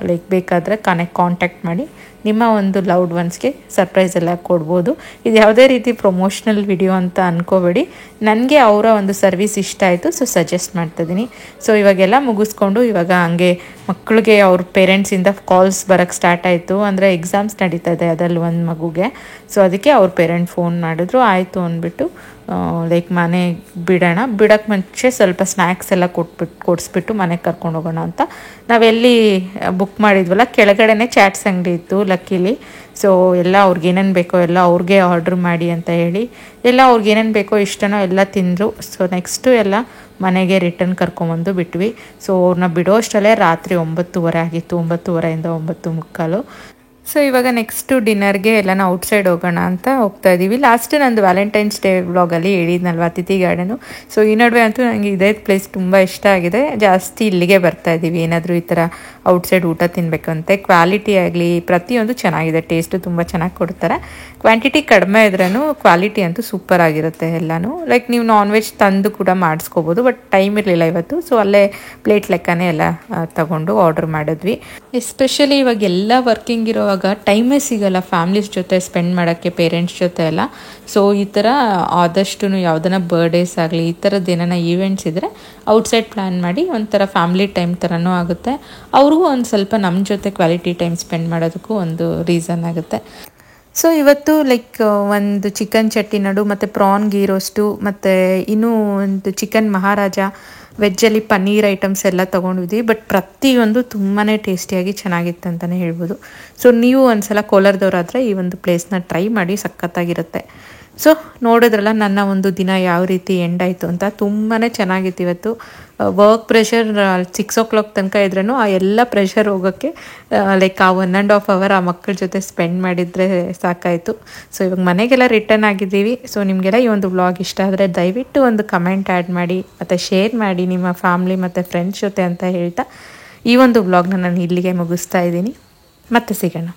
ಲೈಕ್ ಬೇಕಾದರೆ ಕಾಂಟ್ಯಾಕ್ಟ್ ಮಾಡಿ ನಿಮ್ಮ ಒಂದು ಲವ್ಡ್ ಒನ್ಸ್ಗೆ ಸರ್ಪ್ರೈಸ್ ಎಲ್ಲ ಕೊಡ್ಬೋದು. ಇದು ಯಾವುದೇ ರೀತಿ ಪ್ರಮೋಷ್ನಲ್ ವಿಡಿಯೋ ಅಂತ ಅಂದ್ಕೋಬೇಡಿ, ನನಗೆ ಅವರ ಒಂದು ಸರ್ವಿಸ್ ಇಷ್ಟ ಆಯಿತು, ಸೊ ಸಜೆಸ್ಟ್ ಮಾಡ್ತಾಯಿದ್ದೀನಿ. ಸೊ ಇವಾಗೆಲ್ಲ ಮುಗಿಸ್ಕೊಂಡು ಇವಾಗ ಹಂಗೆ ಮಕ್ಕಳಿಗೆ ಅವ್ರ ಪೇರೆಂಟ್ಸಿಂದ ಕಾಲ್ಸ್ ಬರೋಕ್ಕೆ ಸ್ಟಾರ್ಟ್ ಆಯಿತು. ಅಂದರೆ ಎಕ್ಸಾಮ್ಸ್ ನಡೀತಾ ಇದೆ ಅದರಲ್ಲಿ ಒಂದು ಮಗುಗೆ. ಸೊ ಅದಕ್ಕೆ ಅವ್ರ ಪೇರೆಂಟ್ ಫೋನ್ ಮಾಡಿದ್ರು, ಆಯಿತು ಅಂದ್ಬಿಟ್ಟು ಲೈಕ್ ಮನೆಗೆ ಬಿಡೋಕ್ಕೆ ಮುಂಚೆ ಸ್ವಲ್ಪ ಸ್ನ್ಯಾಕ್ಸ್ ಎಲ್ಲ ಕೊಡಿಸ್ಬಿಟ್ಟು ಮನೆಗೆ ಕರ್ಕೊಂಡು ಹೋಗೋಣ ಅಂತ ನಾವೆಲ್ಲಿ ಬುಕ್ ಮಾಡಿದ್ವಲ್ಲ ಕೆಳಗಡೆನೇ ಚಾಟ್ಸ್ ಅಂಗಡಿ ಇತ್ತು ಲಕ್ಕಿಲಿ. ಸೊ ಎಲ್ಲ ಅವ್ರಿಗೇನೇನು ಬೇಕೋ ಎಲ್ಲ ಅವ್ರಿಗೆ ಆರ್ಡ್ರ್ ಮಾಡಿ ಅಂತ ಹೇಳಿ ಎಲ್ಲ ಅವ್ರಿಗೇನೇನು ಬೇಕೋ ಇಷ್ಟನೋ ಎಲ್ಲ ತಿಂದರು. ಸೊ ನೆಕ್ಸ್ಟು ಎಲ್ಲ ಮನೆಗೆ ರಿಟರ್ನ್ ಕರ್ಕೊಂಬಂದು ಬಿಟ್ವಿ. ಸೊ ಅವ್ರನ್ನ ಬಿಡೋ ಅಷ್ಟರಲ್ಲೇ ರಾತ್ರಿ 9:30 ಆಗಿತ್ತು, 9:30ಇಂದ 9:45. ಸೊ ಇವಾಗ ನೆಕ್ಸ್ಟು ಡಿನ್ನರ್ಗೆ ಎಲ್ಲನ ಔಟ್ಸೈಡ್ ಹೋಗೋಣ ಅಂತ ಹೋಗ್ತಾ ಇದ್ದೀವಿ. ಲಾಸ್ಟ್ ನಂದು ವ್ಯಾಲೆಂಟೈನ್ಸ್ ಡೇ ವ್ಲಾಗಲ್ಲಿ ಹೇಳಿದ್ನಲ್ವ ಅತಿಥಿ ಗಾರ್ಡನು. ಸೊ ಈ ನಡುವೆ ಅಂತೂ ನನಗೆ ಇದೇ ಪ್ಲೇಸ್ ತುಂಬ ಇಷ್ಟ ಆಗಿದೆ, ಜಾಸ್ತಿ ಇಲ್ಲಿಗೆ ಬರ್ತಾ ಇದ್ದೀವಿ ಏನಾದರೂ ಈ ಥರ ಔಟ್ಸೈಡ್ ಊಟ ತಿನ್ನಬೇಕಂತೆ. ಕ್ವಾಲಿಟಿ ಆಗಲಿ ಪ್ರತಿಯೊಂದು ಚೆನ್ನಾಗಿದೆ, ಟೇಸ್ಟು ತುಂಬ ಚೆನ್ನಾಗಿ ಕೊಡ್ತಾರೆ. ಕ್ವಾಂಟಿಟಿ ಕಡಿಮೆ ಇದ್ರೂ ಕ್ವಾಲಿಟಿ ಅಂತೂ ಸೂಪರ್ ಆಗಿರುತ್ತೆ ಎಲ್ಲನೂ. ಲೈಕ್ ನೀವು ನಾನ್ ವೆಜ್ ತಂದು ಕೂಡ ಮಾಡಿಸ್ಕೋಬೋದು, ಬಟ್ ಟೈಮ್ ಇರಲಿಲ್ಲ ಇವತ್ತು. ಸೊ ಅಲ್ಲೇ ಪ್ಲೇಟ್ ಲೆಕ್ಕನೇ ಎಲ್ಲ ತಗೊಂಡು ಆರ್ಡರ್ ಮಾಡಿದ್ವಿ. ಎಸ್ಪೆಷಲಿ ಇವಾಗ ಎಲ್ಲ ವರ್ಕಿಂಗ್ ಇರೋವಾಗ ಟೈಮೇ ಸಿಗಲ್ಲ ಫ್ಯಾಮಿಲೀಸ್ ಜೊತೆ ಸ್ಪೆಂಡ್ ಮಾಡೋಕ್ಕೆ, ಪೇರೆಂಟ್ಸ್ ಜೊತೆ ಎಲ್ಲ. ಸೊ ಈ ಥರ ಆದಷ್ಟು ಯಾವುದನ್ನ ಬರ್ಡೇಸ್ ಆಗಲಿ ಈ ಥರದ್ದು ಏನಾರ ಈವೆಂಟ್ಸ್ ಇದ್ದರೆ ಔಟ್ಸೈಡ್ ಪ್ಲ್ಯಾನ್ ಮಾಡಿ ಒಂಥರ ಫ್ಯಾಮಿಲಿ ಟೈಮ್ ಥರನೂ ಆಗುತ್ತೆ, ಅವ್ರಿಗೂ ಒಂದು ಸ್ವಲ್ಪ ನಮ್ಮ ಜೊತೆ ಕ್ವಾಲಿಟಿ ಟೈಮ್ ಸ್ಪೆಂಡ್ ಮಾಡೋದಕ್ಕೂ ಒಂದು ರೀಸನ್ ಆಗುತ್ತೆ. ಸೊ ಇವತ್ತು ಲೈಕ್ ಒಂದು ಚಿಕನ್ ಚಟ್ನಿ ನಡು ಮತ್ತು ಪ್ರಾನ್ ಗೀ ರೋಸ್ಟು ಮತ್ತು ಇನ್ನೂ ಒಂದು ಚಿಕನ್ ಮಹಾರಾಜ ವೆಜ್ಜಲ್ಲಿ ಪನ್ನೀರ್ ಐಟಮ್ಸ್ ಎಲ್ಲ ತೊಗೊಂಡಿದ್ವಿ. ಬಟ್ ಪ್ರತಿಯೊಂದು ತುಂಬಾ ಟೇಸ್ಟಿಯಾಗಿ ಚೆನ್ನಾಗಿತ್ತು ಅಂತಲೇ ಹೇಳ್ಬೋದು. ಸೊ ನೀವು ಒಂದ್ಸಲ ಕೋಲಾರದವರಾದರೆ ಈ ಒಂದು ಪ್ಲೇಸ್ನ ಟ್ರೈ ಮಾಡಿ, ಸಖತ್ತಾಗಿರುತ್ತೆ. ಸೊ ನೋಡಿದ್ರಲ್ಲ ನನ್ನ ಒಂದು ದಿನ ಯಾವ ರೀತಿ ಎಂಡ್ ಆಯಿತು ಅಂತ. ತುಂಬಾ ಚೆನ್ನಾಗಿತ್ತು ಇವತ್ತು. ವರ್ಕ್ ಪ್ರೆಷರ್ 6 o'clock ತನಕ ಇದ್ರೂ ಆ ಎಲ್ಲ ಪ್ರೆಷರ್ ಹೋಗೋಕ್ಕೆ ಲೈಕ್ ಆ 1.5 hour ಆ ಮಕ್ಕಳ ಜೊತೆ ಸ್ಪೆಂಡ್ ಮಾಡಿದರೆ ಸಾಕಾಯಿತು. ಸೊ ಇವಾಗ ಮನೆಗೆಲ್ಲ ರಿಟರ್ನ್ ಆಗಿದ್ದೀವಿ. ಸೊ ನಿಮಗೆಲ್ಲ ಈ ಒಂದು ವ್ಲಾಗ್ ಇಷ್ಟ ಆದರೆ ದಯವಿಟ್ಟು ಒಂದು ಕಮೆಂಟ್ ಆ್ಯಡ್ ಮಾಡಿ ಮತ್ತು ಶೇರ್ ಮಾಡಿ ನಿಮ್ಮ ಫ್ಯಾಮ್ಲಿ ಮತ್ತು ಫ್ರೆಂಡ್ಸ್ ಜೊತೆ ಅಂತ ಹೇಳ್ತಾ ಈ ಒಂದು ವ್ಲಾಗ್ನ ನಾನು ಇಲ್ಲಿಗೆ ಮುಗಿಸ್ತಾ ಇದ್ದೀನಿ. ಮತ್ತೆ ಸಿಗೋಣ.